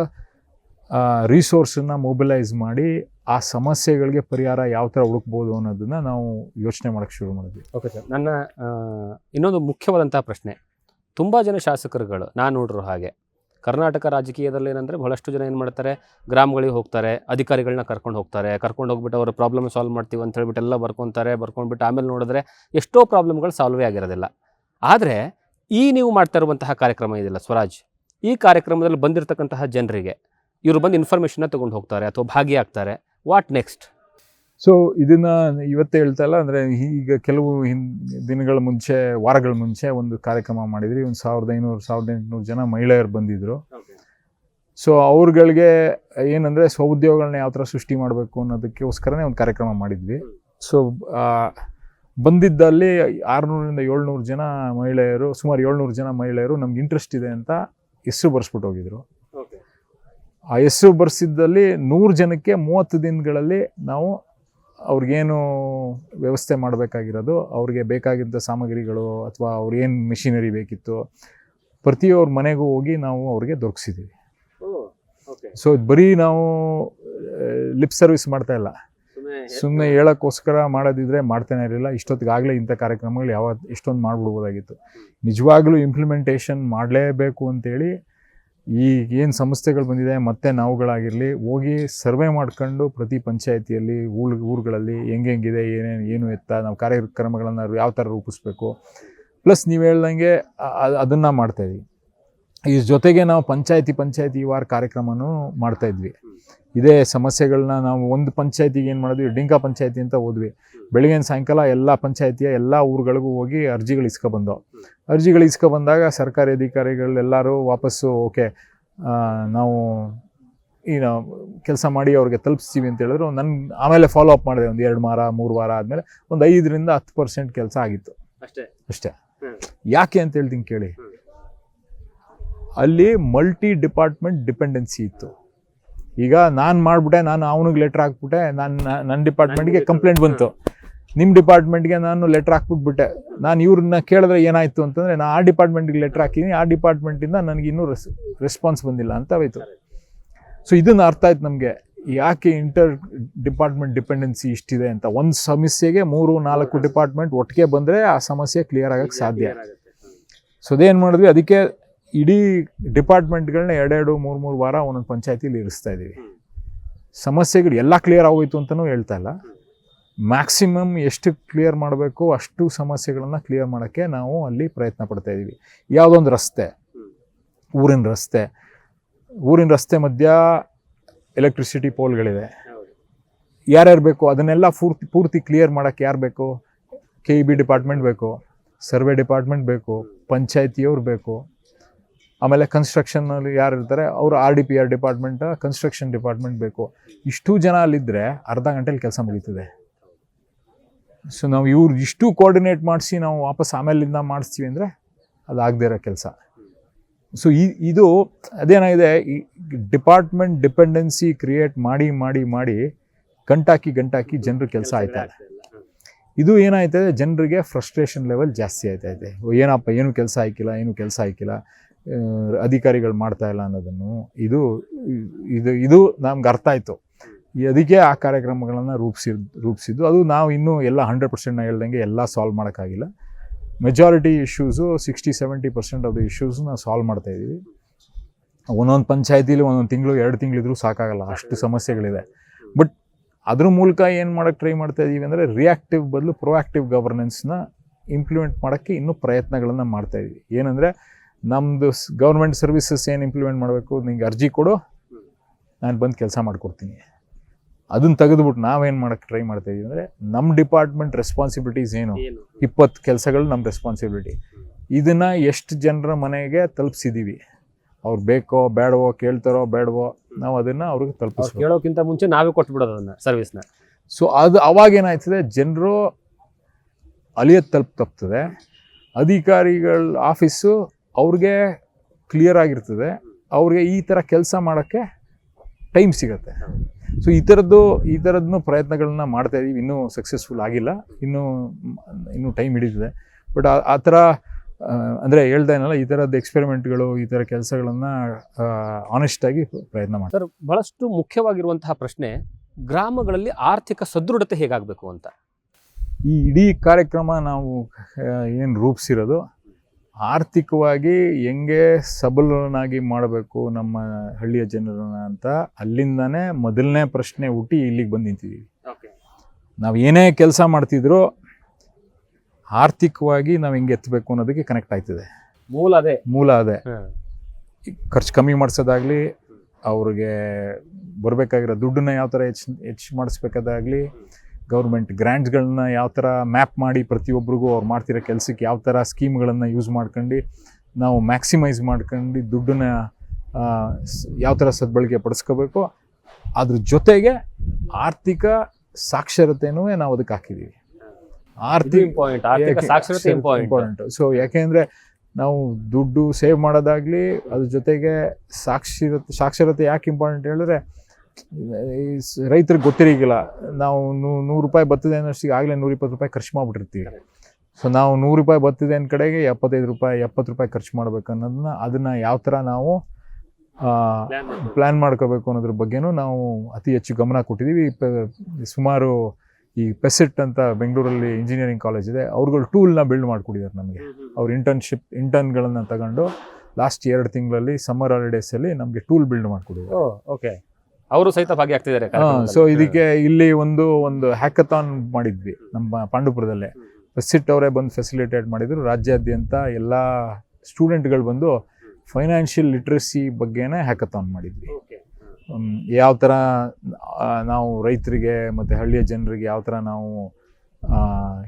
ರಿಸೋರ್ಸನ್ನು ಮೊಬಿಲೈಸ್ ಮಾಡಿ ಆ ಸಮಸ್ಯೆಗಳಿಗೆ ಪರಿಹಾರ ಯಾವ ಥರ ಹುಡುಕ್ಬೋದು ಅನ್ನೋದನ್ನು ನಾವು ಯೋಚನೆ ಮಾಡೋಕ್ಕೆ ಶುರು ಮಾಡಿದ್ವಿ. ಓಕೆ ಸರ್, ನನ್ನ ಇನ್ನೊಂದು ಮುಖ್ಯವಾದಂಥ ಪ್ರಶ್ನೆ, ತುಂಬ ಜನ ಶಾಸಕರುಗಳು ನಾನು ನೋಡಿರೋ ಹಾಗೆ ಕರ್ನಾಟಕ ರಾಜಕೀಯದಲ್ಲಿ ಏನಂದರೆ ಬಹಳಷ್ಟು ಜನ ಏನು ಮಾಡ್ತಾರೆ, ಗ್ರಾಮಗಳಿಗೆ ಹೋಗ್ತಾರೆ, ಅಧಿಕಾರಿಗಳನ್ನ ಕರ್ಕೊಂಡು ಹೋಗ್ಬಿಟ್ಟು ಅವರ ಪ್ರಾಬ್ಲಮ್ ಸಾಲ್ವ್ ಮಾಡ್ತೀವಿ ಅಂತ ಹೇಳ್ಬಿಟ್ಟು ಎಲ್ಲ ಬರ್ಕೊಂಡ್ಬಿಟ್ಟು ಆಮೇಲೆ ನೋಡಿದ್ರೆ ಎಷ್ಟೋ ಪ್ರಾಬ್ಲಮ್ಗಳು ಸಾಲ್ವೇ ಆಗಿರೋದಿಲ್ಲ. ಆದರೆ ನೀವು ಮಾಡ್ತಾ ಇರುವಂತಹ ಕಾರ್ಯಕ್ರಮ ಇದೆಯಲ್ಲ ಸ್ವರಾಜ್, ಈ ಕಾರ್ಯಕ್ರಮದಲ್ಲಿ ಬಂದಿರತಕ್ಕಂತಹ ಜನರಿಗೆ ಇವರು ಬಂದು ಇನ್ಫಾರ್ಮೇಷನ್ನ ತೊಗೊಂಡು ಹೋಗ್ತಾರೆ ಅಥವಾ ಭಾಗಿಯಾಗ್ತಾರೆ. What next? ಸೊ ಇದನ್ನು ಇವತ್ತೇ ಹೇಳ್ತಾ ಇಲ್ಲ, ಅಂದರೆ ಈಗ ಕೆಲವು ದಿನಗಳ ಮುಂಚೆ, ವಾರಗಳ ಮುಂಚೆ ಒಂದು ಕಾರ್ಯಕ್ರಮ ಮಾಡಿದ್ರಿ. ಒಂದು 1500-1800 ಜನ ಮಹಿಳೆಯರು ಬಂದಿದ್ದರು. ಸೊ ಅವ್ರುಗಳಿಗೆ ಏನಂದರೆ ಸ್ವಉದ್ಯೋಗಗಳನ್ನ ಯಾವ ಥರ ಸೃಷ್ಟಿ ಮಾಡಬೇಕು ಅನ್ನೋದಕ್ಕೋಸ್ಕರನೇ ಒಂದು ಕಾರ್ಯಕ್ರಮ ಮಾಡಿದ್ವಿ. ಸೊ ಬಂದಿದ್ದಲ್ಲಿ 600-700 ಜನ ಮಹಿಳೆಯರು, ಸುಮಾರು 700 ಜನ ಮಹಿಳೆಯರು ನಮ್ಗೆ ಇಂಟ್ರೆಸ್ಟ್ ಇದೆ ಅಂತ ಹೆಸರು ಬರ್ಸ್ಬಿಟ್ಟು ಹೋಗಿದ್ರು. ಆ ಹೆಸರು ಬರ್ಸಿದ್ದಲ್ಲಿ 100 ಜನಕ್ಕೆ 30 ದಿನಗಳಲ್ಲಿ ನಾವು ಅವ್ರಿಗೇನು ವ್ಯವಸ್ಥೆ ಮಾಡಬೇಕಾಗಿರೋದು, ಅವ್ರಿಗೆ ಬೇಕಾಗಿದ್ದ ಸಾಮಗ್ರಿಗಳು ಅಥವಾ ಅವ್ರಿಗೇನು ಮಿಷಿನರಿ ಬೇಕಿತ್ತು, ಪ್ರತಿಯೊಬ್ಬರ ಮನೆಗೂ ಹೋಗಿ ನಾವು ಅವ್ರಿಗೆ ದೊರಕಿಸಿದ್ದೀವಿ. ಸೊ ಬರೀ ನಾವು ಲಿಪ್ ಸರ್ವಿಸ್ ಮಾಡ್ತಾ ಇಲ್ಲ, ಸುಮ್ಮನೆ ಹೇಳೋಕ್ಕೋಸ್ಕರ ಮಾಡೋದಿದ್ರೆ ಮಾಡ್ತಾನೆ ಇರಲಿಲ್ಲ. ಇಷ್ಟೊತ್ತಿಗಾಗಲೇ ಇಂಥ ಕಾರ್ಯಕ್ರಮಗಳು ಎಷ್ಟೊಂದು ಮಾಡಿಬಿಡ್ಬೋದಾಗಿತ್ತು. ನಿಜವಾಗ್ಲೂ ಇಂಪ್ಲಿಮೆಂಟೇಷನ್ ಮಾಡಲೇಬೇಕು ಅಂತೇಳಿ ಈಗ ಏನು ಸಂಸ್ಥೆಗಳು ಬಂದಿದೆ ಮತ್ತು ನಾವುಗಳಾಗಿರಲಿ ಹೋಗಿ ಸರ್ವೆ ಮಾಡ್ಕೊಂಡು ಪ್ರತಿ ಪಂಚಾಯಿತಿಯಲ್ಲಿ ಊರುಗಳಲ್ಲಿ ಹೆಂಗಿದೆ ಏನು ಎತ್ತ ನಾವು ಕಾರ್ಯಕ್ರಮಗಳನ್ನು ಯಾವ ಥರ ರೂಪಿಸ್ಬೇಕು, ಪ್ಲಸ್ ನೀವು ಹೇಳ್ದಂಗೆ ಅದನ್ನು ಮಾಡ್ತಾಯಿದ್ವಿ. ಈ ಜೊತೆಗೆ ನಾವು ಪಂಚಾಯತಿ ವಾರ ಕಾರ್ಯಕ್ರಮನೂ ಮಾಡ್ತಾಯಿದ್ವಿ. ಇದೇ ಸಮಸ್ಯೆಗಳನ್ನ ನಾವು ಒಂದು ಪಂಚಾಯತಿಗೆ ಏನು ಮಾಡಿದ್ವಿ, ಡಿಂಕಾ ಪಂಚಾಯತಿ ಅಂತ ಹೋದ್ವಿ. ಬೆಳಗಿನ ಸಾಯಂಕಾಲ ಎಲ್ಲ ಪಂಚಾಯತಿಯ ಎಲ್ಲ ಊರುಗಳಿಗೂ ಹೋಗಿ ಅರ್ಜಿಗಳು ಇಸ್ಕೊಬಂದಾಗ ಸರ್ಕಾರಿ ಅಧಿಕಾರಿಗಳೆಲ್ಲರೂ ವಾಪಸ್ಸು ಓಕೆ ನಾವು ಕೆಲಸ ಮಾಡಿ ಅವ್ರಿಗೆ ತಲುಪಿಸ್ತೀವಿ ಅಂತ ಹೇಳಿದ್ರು. ಆಮೇಲೆ ಫಾಲೋ ಅಪ್ ಮಾಡಿದೆ. ಒಂದು 2 ವಾರ 3 ವಾರ ಆದಮೇಲೆ ಒಂದು 5% 10% ಕೆಲಸ ಆಗಿತ್ತು ಅಷ್ಟೇ. ಯಾಕೆ ಅಂತ ಹೇಳ್ತೀನಿ ಕೇಳಿ. ಅಲ್ಲಿ ಮಲ್ಟಿ ಡಿಪಾರ್ಟ್ಮೆಂಟ್ ಡಿಪೆಂಡೆನ್ಸಿ ಇತ್ತು. ಈಗ ನಾನು ಮಾಡಿಬಿಟ್ಟೆ, ನಾನು ಅವನಿಗೆ ಲೆಟ್ರ್ ಹಾಕ್ಬಿಟ್ಟೆ, ನನ್ನ ಡಿಪಾರ್ಟ್ಮೆಂಟ್ಗೆ ಕಂಪ್ಲೇಂಟ್ ಬಂತು, ನಿಮ್ಮ ಡಿಪಾರ್ಟ್ಮೆಂಟ್ಗೆ ನಾನು ಲೆಟ್ರ್ ಹಾಕ್ಬಿಟ್ಬಿಟ್ಟೆ. ನಾನು ಇವ್ರನ್ನ ಕೇಳಿದ್ರೆ ಏನಾಯಿತು ಅಂತಂದರೆ, ನಾನು ಆ ಡಿಪಾರ್ಟ್ಮೆಂಟ್ಗೆ ಲೆಟ್ರ್ ಹಾಕಿದ್ದೀನಿ, ಆ ಡಿಪಾರ್ಟ್ಮೆಂಟಿಂದ ನನಗೆ ಇನ್ನೂ ರೆಸ್ಪಾನ್ಸ್ ಬಂದಿಲ್ಲ ಅಂತ ಹೋಯ್ತು. ಸೊ ಇದನ್ನು ಅರ್ಥ ಆಯ್ತು ನಮಗೆ, ಯಾಕೆ ಇಂಟರ್ ಡಿಪಾರ್ಟ್ಮೆಂಟ್ ಡಿಪೆಂಡೆನ್ಸಿ ಇಷ್ಟಿದೆ ಅಂತ. ಒಂದು ಸಮಸ್ಯೆಗೆ 3-4 ಡಿಪಾರ್ಟ್ಮೆಂಟ್ ಒಟ್ಟಿಗೆ ಬಂದರೆ ಆ ಸಮಸ್ಯೆ ಕ್ಲಿಯರ್ ಆಗೋಕ್ಕೆ ಸಾಧ್ಯ. ಸೊ ಅದೇನು ಮಾಡಿದ್ವಿ, ಅದಕ್ಕೆ ಇಡೀ ಡಿಪಾರ್ಟ್ಮೆಂಟ್ಗಳನ್ನ 2-3 ವಾರ ಒಂದೊಂದು ಪಂಚಾಯತಿಲಿ ಇರಿಸ್ತಾ ಇದ್ದೀವಿ. ಸಮಸ್ಯೆಗಳು ಎಲ್ಲ ಕ್ಲಿಯರ್ ಆಗೋಯ್ತು ಅಂತಲೂ ಹೇಳ್ತಾ ಇಲ್ಲ, ಮ್ಯಾಕ್ಸಿಮಮ್ ಎಷ್ಟು ಕ್ಲಿಯರ್ ಮಾಡಬೇಕು ಅಷ್ಟು ಸಮಸ್ಯೆಗಳನ್ನು ಕ್ಲಿಯರ್ ಮಾಡೋಕ್ಕೆ ನಾವು ಅಲ್ಲಿ ಪ್ರಯತ್ನ ಪಡ್ತಾ ಇದ್ದೀವಿ. ಯಾವುದೊಂದು ರಸ್ತೆ, ಊರಿನ ರಸ್ತೆ ಮಧ್ಯ ಎಲೆಕ್ಟ್ರಿಸಿಟಿ ಪೋಲ್ಗಳಿದೆ, ಯಾರ್ಯಾರು ಬೇಕು ಅದನ್ನೆಲ್ಲ ಪೂರ್ತಿ ಕ್ಲಿಯರ್ ಮಾಡೋಕ್ಕೆ ಯಾರು ಬೇಕು? KEB ಡಿಪಾರ್ಟ್ಮೆಂಟ್ ಬೇಕು, ಸರ್ವೆ ಡಿಪಾರ್ಟ್ಮೆಂಟ್ ಬೇಕು, ಪಂಚಾಯತಿಯವ್ರು ಬೇಕು, ಆಮೇಲೆ ಕನ್ಸ್ಟ್ರಕ್ಷನಲ್ಲಿ ಯಾರು ಇರ್ತಾರೆ ಅವರು RDPR ಡಿಪಾರ್ಟ್ಮೆಂಟ್, ಕನ್ಸ್ಟ್ರಕ್ಷನ್ ಡಿಪಾರ್ಟ್ಮೆಂಟ್ ಬೇಕು. ಇಷ್ಟು ಜನ ಅಲ್ಲಿದ್ದರೆ ಅರ್ಧ ಗಂಟೆಲಿ ಕೆಲಸ ಮುಗೀತದೆ. ಸೊ ನಾವು ಇಷ್ಟು ಕೋಆರ್ಡಿನೇಟ್ ಮಾಡಿಸಿ ನಾವು ವಾಪಸ್ ಆಮೇಲಿಂದ ಮಾಡಿಸ್ತೀವಿ ಅಂದರೆ ಅದಾಗದೇ ಇರೋ ಕೆಲಸ. ಸೊ ಇದು ಅದೇನಾಗಿದೆ, ಈ ಡಿಪಾರ್ಟ್ಮೆಂಟ್ ಡಿಪೆಂಡೆನ್ಸಿ ಕ್ರಿಯೇಟ್ ಮಾಡಿ ಗಂಟಾಕಿ ಜನರ ಕೆಲಸ ಆಯ್ತದೆ. ಇದು ಏನಾಯ್ತದೆ, ಜನರಿಗೆ ಫ್ರಸ್ಟ್ರೇಷನ್ ಲೆವೆಲ್ ಜಾಸ್ತಿ ಆಯ್ತೈತೆ. ಏನಪ್ಪ ಏನು ಕೆಲಸ ಆಯ್ಕಿಲ್ಲ, ಅಧಿಕಾರಿಗಳು ಮಾಡ್ತಾ ಇಲ್ಲ ಅನ್ನೋದನ್ನು ಇದು ನಮ್ಗೆ ಅರ್ಥ ಆಯಿತು. ಅದಕ್ಕೆ ಆ ಕಾರ್ಯಕ್ರಮಗಳನ್ನು ರೂಪಿಸಿದ್ದು. ಅದು ನಾವು ಇನ್ನೂ ಎಲ್ಲ 100% ಹೇಳ್ದಂಗೆ ಎಲ್ಲ ಸಾಲ್ವ್ ಮಾಡೋಕ್ಕಾಗಿಲ್ಲ. Majority issues 60-70% of the issues ನಾವು ಸಾಲ್ವ್ ಮಾಡ್ತಾಯಿದ್ದೀವಿ. ಒಂದೊಂದು ಪಂಚಾಯತಿಲಿ ಒಂದೊಂದು ತಿಂಗಳು 2 ತಿಂಗಳಿದ್ರೂ ಸಾಕಾಗಲ್ಲ, ಅಷ್ಟು ಸಮಸ್ಯೆಗಳಿದೆ. ಬಟ್ ಅದ್ರ ಮೂಲಕ ಏನು ಮಾಡೋಕ್ಕೆ ಟ್ರೈ ಮಾಡ್ತಾ ಇದ್ದೀವಿ ಅಂದರೆ, ರಿಯಾಕ್ಟಿವ್ ಬದಲು ಪ್ರೊಆಕ್ಟಿವ್ ಗವರ್ನೆನ್ಸ್ನ ಇಂಪ್ಲಿಮೆಂಟ್ ಮಾಡೋಕ್ಕೆ ಇನ್ನೂ ಪ್ರಯತ್ನಗಳನ್ನು ಮಾಡ್ತಾಯಿದ್ದೀವಿ. ಏನಂದರೆ, ನಮ್ಮದು ಗೌರ್ಮೆಂಟ್ ಸರ್ವಿಸಸ್ ಏನು ಇಂಪ್ಲಿಮೆಂಟ್ ಮಾಡಬೇಕು, ನಿಂಗೆ ಅರ್ಜಿ ಕೊಡು, ನಾನು ಬಂದು ಕೆಲಸ ಮಾಡಿಕೊಡ್ತೀನಿ. ಅದನ್ನು ತೆಗೆದುಬಿಟ್ಟು ನಾವೇನು ಮಾಡೋಕ್ಕೆ ಟ್ರೈ ಮಾಡ್ತಾಯಿದ್ದೀವಿ ಅಂದರೆ, ನಮ್ಮ ಡಿಪಾರ್ಟ್ಮೆಂಟ್ ರೆಸ್ಪಾನ್ಸಿಬಿಲಿಟೀಸ್ ಏನು, 20 ಕೆಲಸಗಳು ನಮ್ಮ ರೆಸ್ಪಾನ್ಸಿಬಿಲಿಟಿ. ಇದನ್ನು ಎಷ್ಟು ಜನರ ಮನೆಗೆ ತಲುಪಿಸಿದ್ದೀವಿ, ಅವ್ರು ಬೇಕೋ ಬೇಡವೋ, ಕೇಳ್ತಾರೋ ಬೇಡವೋ, ನಾವು ಅದನ್ನು ಅವ್ರಿಗೆ ತಲುಪಿಸ್ಬೇಕು. ಕೇಳೋಕ್ಕಿಂತ ಮುಂಚೆ ನಾವೇ ಕೊಟ್ಬಿಡೋದು ಅದನ್ನು ಸರ್ವಿಸ್ನ. ಸೊ ಅದು ಅವಾಗೇನಾಯ್ತದೆ, ಜನರು ಅಲಿಯೋದು ತಲುಪ್ತದೆ. ಅಧಿಕಾರಿಗಳ ಆಫೀಸು ಅವ್ರಿಗೆ ಕ್ಲಿಯರ್ ಆಗಿರ್ತದೆ, ಅವ್ರಿಗೆ ಈ ಥರ ಕೆಲಸ ಮಾಡೋಕ್ಕೆ ಟೈಮ್ ಸಿಗುತ್ತೆ. ಸೊ ಈ ಥರದ್ದು ಪ್ರಯತ್ನಗಳನ್ನ ಮಾಡ್ತಾ ಇದ್ದೀವಿ. ಇನ್ನೂ ಸಕ್ಸಸ್ಫುಲ್ ಆಗಿಲ್ಲ, ಇನ್ನೂ ಟೈಮ್ ಹಿಡಿತದೆ. ಬಟ್ ಆ ಥರ ಅಂದರೆ ಹೇಳ್ದೇನಲ್ಲ, ಈ ಥರದ್ದು ಎಕ್ಸ್ಪೆರಿಮೆಂಟ್ಗಳು, ಈ ಥರ ಕೆಲಸಗಳನ್ನು ಆನೆಸ್ಟಾಗಿ ಪ್ರಯತ್ನ ಮಾಡ್ತಾರೆ. ಸರ್, ಬಹಳಷ್ಟು ಮುಖ್ಯವಾಗಿರುವಂತಹ ಪ್ರಶ್ನೆ, ಗ್ರಾಮಗಳಲ್ಲಿ ಆರ್ಥಿಕ ಸದೃಢತೆ ಹೇಗಾಗಬೇಕು ಅಂತ. ಈ ಇಡೀ ಕಾರ್ಯಕ್ರಮ ನಾವು ಏನು ರೂಪಿಸಿರೋದು, ಆರ್ಥಿಕವಾಗಿ ಹೆಂಗೆ ಸಬಲನಾಗಿ ಮಾಡಬೇಕು ನಮ್ಮ ಹಳ್ಳಿಯ ಜನರನ್ನ ಅಂತ ಅಲ್ಲಿಂದನೇ ಮೊದಲನೇ ಪ್ರಶ್ನೆ ಹುಟ್ಟಿ ಇಲ್ಲಿಗೆ ಬಂದು ನಿಂತಿದ್ದೀವಿ. ನಾವು ಏನೇ ಕೆಲಸ ಮಾಡ್ತಿದ್ರು ಆರ್ಥಿಕವಾಗಿ ನಾವು ಹೆಂಗೆ ಎತ್ತಬೇಕು ಅನ್ನೋದಕ್ಕೆ ಕನೆಕ್ಟ್ ಆಯ್ತದೆ. ಮೂಲ ಅದೇ. ಖರ್ಚು ಕಮ್ಮಿ ಮಾಡಿಸೋದಾಗಲಿ, ಅವ್ರಿಗೆ ಬರಬೇಕಾಗಿರೋ ದುಡ್ಡನ್ನ ಯಾವ ಥರ ಹೆಚ್ಚು ಮಾಡಿಸ್ಬೇಕಾದಾಗಲಿ, ಗೌರ್ಮೆಂಟ್ ಗ್ರ್ಯಾಂಟ್ಸ್ಗಳನ್ನ ಯಾವ ಥರ ಮ್ಯಾಪ್ ಮಾಡಿ ಪ್ರತಿಯೊಬ್ಬರಿಗೂ ಅವ್ರು ಮಾಡ್ತಿರೋ ಕೆಲಸಕ್ಕೆ ಯಾವ ಥರ ಸ್ಕೀಮ್ಗಳನ್ನು ಯೂಸ್ ಮಾಡ್ಕೊಂಡು ನಾವು ಮ್ಯಾಕ್ಸಿಮೈಸ್ ಮಾಡ್ಕೊಂಡು ದುಡ್ಡನ್ನ ಯಾವ ಥರ ಸದ್ಬಳಕೆ ಪಡಿಸ್ಕೋಬೇಕು. ಅದ್ರ ಜೊತೆಗೆ ಆರ್ಥಿಕ ಸಾಕ್ಷರತೆನೂ ನಾವು ಅದಕ್ಕೆ ಹಾಕಿದ್ದೀವಿ. ಆರ್ಥಿಕ ಸಾಕ್ಷರತೆ ಇಂಪಾರ್ಟೆಂಟ್. ಸೊ ಯಾಕೆಂದರೆ ನಾವು ದುಡ್ಡು ಸೇವ್ ಮಾಡೋದಾಗಲಿ, ಅದ್ರ ಜೊತೆಗೆ ಸಾಕ್ಷರತೆ ಯಾಕೆ ಇಂಪಾರ್ಟೆಂಟ್ ಹೇಳಿದ್ರೆ, ರೈತರಿಗೆ ಗೊತ್ತಿರಲಿಲ್ಲ, ನಾವು 100 ರೂಪಾಯಿ ಬರ್ತದೆ ಅನ್ನೋಷ್ಟಿಗೆ ಆಗಲೇ 120 ರೂಪಾಯಿ ಖರ್ಚು ಮಾಡಿಬಿಟ್ಟಿರ್ತೀವಿ. ಸೊ ನಾವು 100 ರೂಪಾಯಿ ಬರ್ತಿದೆ ಅಂದ ಕಡೆಗೆ 75 ರೂಪಾಯಿ 70 ರೂಪಾಯಿ ಖರ್ಚು ಮಾಡ್ಬೇಕು ಅನ್ನೋದನ್ನ ಅದನ್ನು ಯಾವ ಥರ ನಾವು ಪ್ಲ್ಯಾನ್ ಮಾಡ್ಕೋಬೇಕು ಅನ್ನೋದ್ರ ಬಗ್ಗೆನೂ ನಾವು ಅತಿ ಹೆಚ್ಚು ಗಮನ ಕೊಟ್ಟಿದ್ದೀವಿ. ಸುಮಾರು ಈ ಪೆಸಿಟ್ ಅಂತ ಬೆಂಗಳೂರಲ್ಲಿ ಇಂಜಿನಿಯರಿಂಗ್ ಕಾಲೇಜ್ ಇದೆ, ಅವ್ರುಗಳು ಟೂಲ್ನ ಬಿಲ್ಡ್ ಮಾಡಿಕೊಟ್ಟಿದ್ದಾರೆ ನಮಗೆ. ಅವ್ರು ಇಂಟರ್ನ್ಗಳನ್ನು ತಗೊಂಡು ಲಾಸ್ಟ್ 2 ತಿಂಗಳಲ್ಲಿ ಸಮ್ಮರ್ ಹಾಲಿಡೇಸಲ್ಲಿ ನಮಗೆ ಟೂಲ್ ಬಿಲ್ಡ್ ಮಾಡಿಕೊಟ್ಟಿದ್ದಾರೆ. ಓಕೆ, ಅವರು ಸಹಿತ ಭಾಗಿಯಾಗ್ತಿದ್ದಾರೆ. ಸೊ ಇದಕ್ಕೆ ಇಲ್ಲಿ ಒಂದು ಹ್ಯಾಕಥಾನ್ ಮಾಡಿದ್ವಿ ನಮ್ಮ ಪಾಂಡುಪುರದಲ್ಲೇ. ಪೆಸಿಟ್ ಅವರೇ ಬಂದು ಫೆಸಿಲಿಟೇಟ್ ಮಾಡಿದ್ರು. ರಾಜ್ಯಾದ್ಯಂತ ಎಲ್ಲ ಸ್ಟೂಡೆಂಟ್ಗಳು ಬಂದು ಫೈನಾನ್ಷಿಯಲ್ ಲಿಟ್ರಸಿ ಬಗ್ಗೆನೇ ಹ್ಯಾಕಥಾನ್ ಮಾಡಿದ್ವಿ. ಯಾವ ಥರ ನಾವು ರೈತರಿಗೆ ಮತ್ತು ಹಳ್ಳಿಯ ಜನರಿಗೆ ಯಾವ ಥರ ನಾವು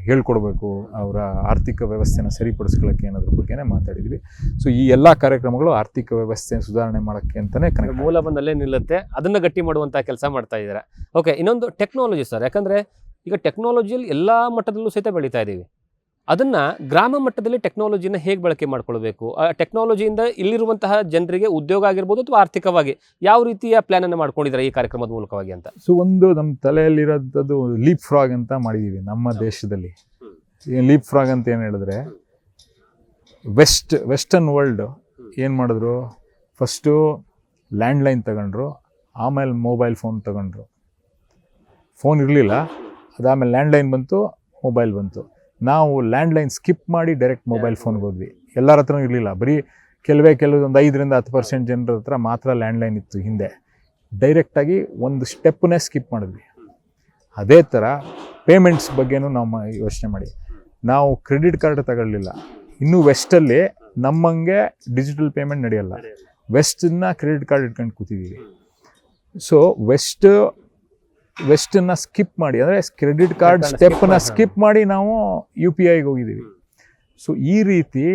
ಹೇಳ್ಕೊಡ್ಬೇಕು, ಅವರ ಆರ್ಥಿಕ ವ್ಯವಸ್ಥೆನ ಸರಿಪಡಿಸ್ಕೊಳ್ಳೋಕ್ಕೆ ಅನ್ನೋದ್ರ ಬಗ್ಗೆನೇ ಮಾತಾಡಿದ್ವಿ. ಸೊ ಈ ಎಲ್ಲ ಕಾರ್ಯಕ್ರಮಗಳು ಆರ್ಥಿಕ ವ್ಯವಸ್ಥೆ ಸುಧಾರಣೆ ಮಾಡೋಕ್ಕೆ ಅಂತಲೇ ಮೂಲ ಬಂದಲ್ಲೇ ನಿಲ್ಲುತ್ತೆ, ಅದನ್ನು ಗಟ್ಟಿ ಮಾಡುವಂಥ ಕೆಲಸ ಮಾಡ್ತಾ ಇದ್ದಾರೆ. ಓಕೆ, ಇನ್ನೊಂದು ಟೆಕ್ನಾಲಜಿ ಸರ್. ಯಾಕಂದರೆ ಈಗ ಟೆಕ್ನಾಲಜಿಯಲ್ಲಿ ಎಲ್ಲ ಮಟ್ಟದಲ್ಲೂ ಸಹಿತ ಬೆಳೀತಾ ಇದ್ದೀವಿ. ಅದನ್ನು ಗ್ರಾಮ ಮಟ್ಟದಲ್ಲಿ ಟೆಕ್ನಾಲಜಿನ ಹೇಗೆ ಬಳಕೆ ಮಾಡ್ಕೊಳ್ಬೇಕು, ಆ ಟೆಕ್ನಾಲಜಿಯಿಂದ ಇಲ್ಲಿರುವಂತಹ ಜನರಿಗೆ ಉದ್ಯೋಗ ಆಗಿರ್ಬೋದು ಅಥವಾ ಆರ್ಥಿಕವಾಗಿ ಯಾವ ರೀತಿಯ ಪ್ಲ್ಯಾನನ್ನು ಮಾಡ್ಕೊಂಡಿದ್ದಾರೆ ಈ ಕಾರ್ಯಕ್ರಮದ ಮೂಲಕವಾಗಿ ಅಂತ? ಸೊ ನಮ್ಮ ತಲೆಯಲ್ಲಿರೋದು ಲೀಪ್ ಫ್ರಾಗ್ ಅಂತ ಮಾಡಿದ್ದೀವಿ ನಮ್ಮ ದೇಶದಲ್ಲಿ. ಲೀಪ್ ಫ್ರಾಗ್ ಅಂತ ಏನು ಹೇಳಿದ್ರೆ, ವೆಸ್ಟರ್ನ್ ವರ್ಲ್ಡ್ ಏನು ಮಾಡಿದ್ರು, ಫಸ್ಟು ಲ್ಯಾಂಡ್ಲೈನ್ ತಗೊಂಡ್ರು, ಆಮೇಲೆ ಮೊಬೈಲ್ ಫೋನ್ ತಗೊಂಡ್ರು. ಫೋನ್ ಇರಲಿಲ್ಲ, ಅದಾದಮೇಲೆ ಲ್ಯಾಂಡ್ಲೈನ್ ಬಂತು, ಮೊಬೈಲ್ ಬಂತು. ನಾವು ಲ್ಯಾಂಡ್ಲೈನ್ ಸ್ಕಿಪ್ ಮಾಡಿ ಡೈರೆಕ್ಟ್ ಮೊಬೈಲ್ ಫೋನ್ಗೆ ಹೋದ್ವಿ. ಎಲ್ಲರ ಹತ್ರನೂ ಇರಲಿಲ್ಲ, ಬರೀ ಕೆಲವೊಂದು 5-10% ಜನರ ಹತ್ರ ಮಾತ್ರ ಲ್ಯಾಂಡ್ಲೈನ್ ಇತ್ತು ಹಿಂದೆ. ಡೈರೆಕ್ಟಾಗಿ ಒಂದು ಸ್ಟೆಪ್ಪನ್ನೇ ಸ್ಕಿಪ್ ಮಾಡಿದ್ವಿ. ಅದೇ ಥರ ಪೇಮೆಂಟ್ಸ್ ಬಗ್ಗೆನೂ ನಾವು ಯೋಚನೆ ಮಾಡಿ ನಾವು ಕ್ರೆಡಿಟ್ ಕಾರ್ಡ್ ತಗೊಳ್ಳಿಲ್ಲ. ಇನ್ನೂ ವೆಸ್ಟಲ್ಲಿ ನಮ್ಮಂಗೆ ಡಿಜಿಟಲ್ ಪೇಮೆಂಟ್ ನಡೆಯಲ್ಲ. ವೆಸ್ಟನ್ನ ಕ್ರೆಡಿಟ್ ಕಾರ್ಡ್ ಇಟ್ಕೊಂಡು ಕೂತಿದ್ದೀವಿ. ಸೊ ವೆಸ್ಟನ್ನ ಸ್ಕಿಪ್ ಮಾಡಿ, ಅಂದರೆ ಕ್ರೆಡಿಟ್ ಕಾರ್ಡ್ ಸ್ಟೆಪ್ಪನ್ನ ಸ್ಕಿಪ್ ಮಾಡಿ ನಾವು UPIಗೆ ಹೋಗಿದ್ದೀವಿ. ಸೊ ಈ ರೀತಿ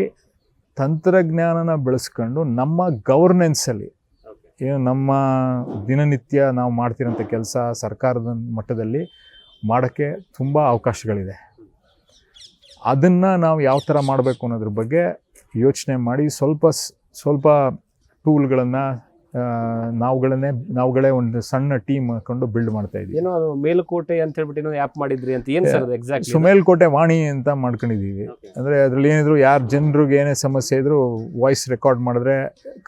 ತಂತ್ರಜ್ಞಾನನ ಬೆಳೆಸ್ಕೊಂಡು ನಮ್ಮ ಗವರ್ನೆನ್ಸಲ್ಲಿ ಏನು ನಮ್ಮ ದಿನನಿತ್ಯ ನಾವು ಮಾಡ್ತಿರೋಂಥ ಕೆಲಸ ಸರ್ಕಾರದ ಮಟ್ಟದಲ್ಲಿ ಮಾಡೋಕ್ಕೆ ತುಂಬ ಅವಕಾಶಗಳಿದೆ. ಅದನ್ನು ನಾವು ಯಾವ ಥರ ಮಾಡಬೇಕು ಅನ್ನೋದ್ರ ಬಗ್ಗೆ ಯೋಚನೆ ಮಾಡಿ ಸ್ವಲ್ಪ ಟೂಲ್ಗಳನ್ನು ನಾವುಗಳೇ ಒಂದು ಸಣ್ಣ ಟೀಮ್ ಹಾಕೊಂಡು ಬಿಲ್ಡ್ ಮಾಡ್ತಾ ಇದ್ದೀವಿ. ಏನೋ ಅದು ಮೇಲುಕೋಟೆ ಅಂತ ಹೇಳ್ಬಿಟ್ಟು ಏನೋ ಆ್ಯಪ್ ಮಾಡಿದ್ರಿ ಅಂತ, ಏನು ಸರ್ ಅದು ಎಕ್ಸಾಕ್ಟ್ಲಿ? ಸೊ ಮೇಲ್ಕೋಟೆ ವಾಣಿ ಅಂತ ಮಾಡ್ಕೊಂಡಿದ್ದೀವಿ. ಅಂದರೆ ಅದರಲ್ಲಿ ಏನಿದ್ರು ಯಾರು ಜನರಿಗೆ ಏನೇ ಸಮಸ್ಯೆ ಇದ್ದರೂ ವಾಯ್ಸ್ ರೆಕಾರ್ಡ್ ಮಾಡಿದ್ರೆ,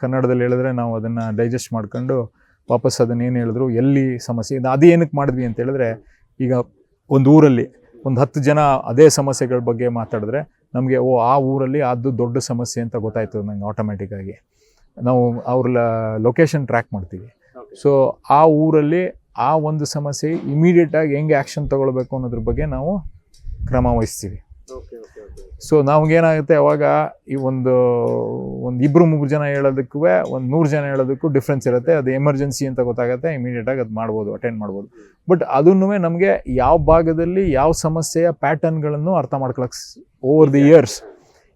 ಕನ್ನಡದಲ್ಲಿ ಹೇಳಿದ್ರೆ ನಾವು ಅದನ್ನು ಡೈಜೆಸ್ಟ್ ಮಾಡ್ಕೊಂಡು ವಾಪಸ್ ಅದನ್ನೇನು ಹೇಳಿದ್ರು, ಎಲ್ಲಿ ಸಮಸ್ಯೆ ಅದು ಏನಕ್ಕೆ ಮಾಡಿದ್ವಿ ಅಂತ ಹೇಳಿದ್ರೆ, ಈಗ ಒಂದು ಊರಲ್ಲಿ ಒಂದು 10 ಜನ ಅದೇ ಸಮಸ್ಯೆಗಳ ಬಗ್ಗೆ ಮಾತಾಡಿದ್ರೆ ನಮಗೆ ಆ ಊರಲ್ಲಿ ಅದು ದೊಡ್ಡ ಸಮಸ್ಯೆ ಅಂತ ಗೊತ್ತಾಯ್ತು ನಂಗೆ. ಆಟೋಮೆಟಿಕ್ಕಾಗಿ ನಾವು ಅವ್ರ ಲೊಕೇಶನ್ ಟ್ರ್ಯಾಕ್ ಮಾಡ್ತೀವಿ. ಸೊ ಆ ಊರಲ್ಲಿ ಆ ಒಂದು ಸಮಸ್ಯೆ ಇಮಿಡಿಯೇಟಾಗಿ ಹೆಂಗೆ ಆ್ಯಕ್ಷನ್ ತೊಗೊಳ್ಬೇಕು ಅನ್ನೋದ್ರ ಬಗ್ಗೆ ನಾವು ಕ್ರಮ ವಹಿಸ್ತೀವಿ. ಸೊ ನಮಗೇನಾಗುತ್ತೆ, ಅವಾಗ ಈ ಒಂದು 2-3 ಜನ ಹೇಳೋದಕ್ಕೂ 100 ಜನ ಹೇಳೋದಕ್ಕೂ ಡಿಫ್ರೆನ್ಸ್ ಇರುತ್ತೆ. ಅದು ಎಮರ್ಜೆನ್ಸಿ ಅಂತ ಗೊತ್ತಾಗುತ್ತೆ, ಇಮಿಡಿಯೇಟಾಗಿ ಅದು ಅಟೆಂಡ್ ಮಾಡ್ಬೋದು. ಬಟ್ ಅದನ್ನೂ ನಮಗೆ ಯಾವ ಭಾಗದಲ್ಲಿ ಯಾವ ಸಮಸ್ಯೆಯ ಪ್ಯಾಟರ್ನ್ಗಳನ್ನು ಅರ್ಥ ಮಾಡ್ಕೊಳಕ್ಕೆ ಓವರ್ ದಿ ಇಯರ್ಸ್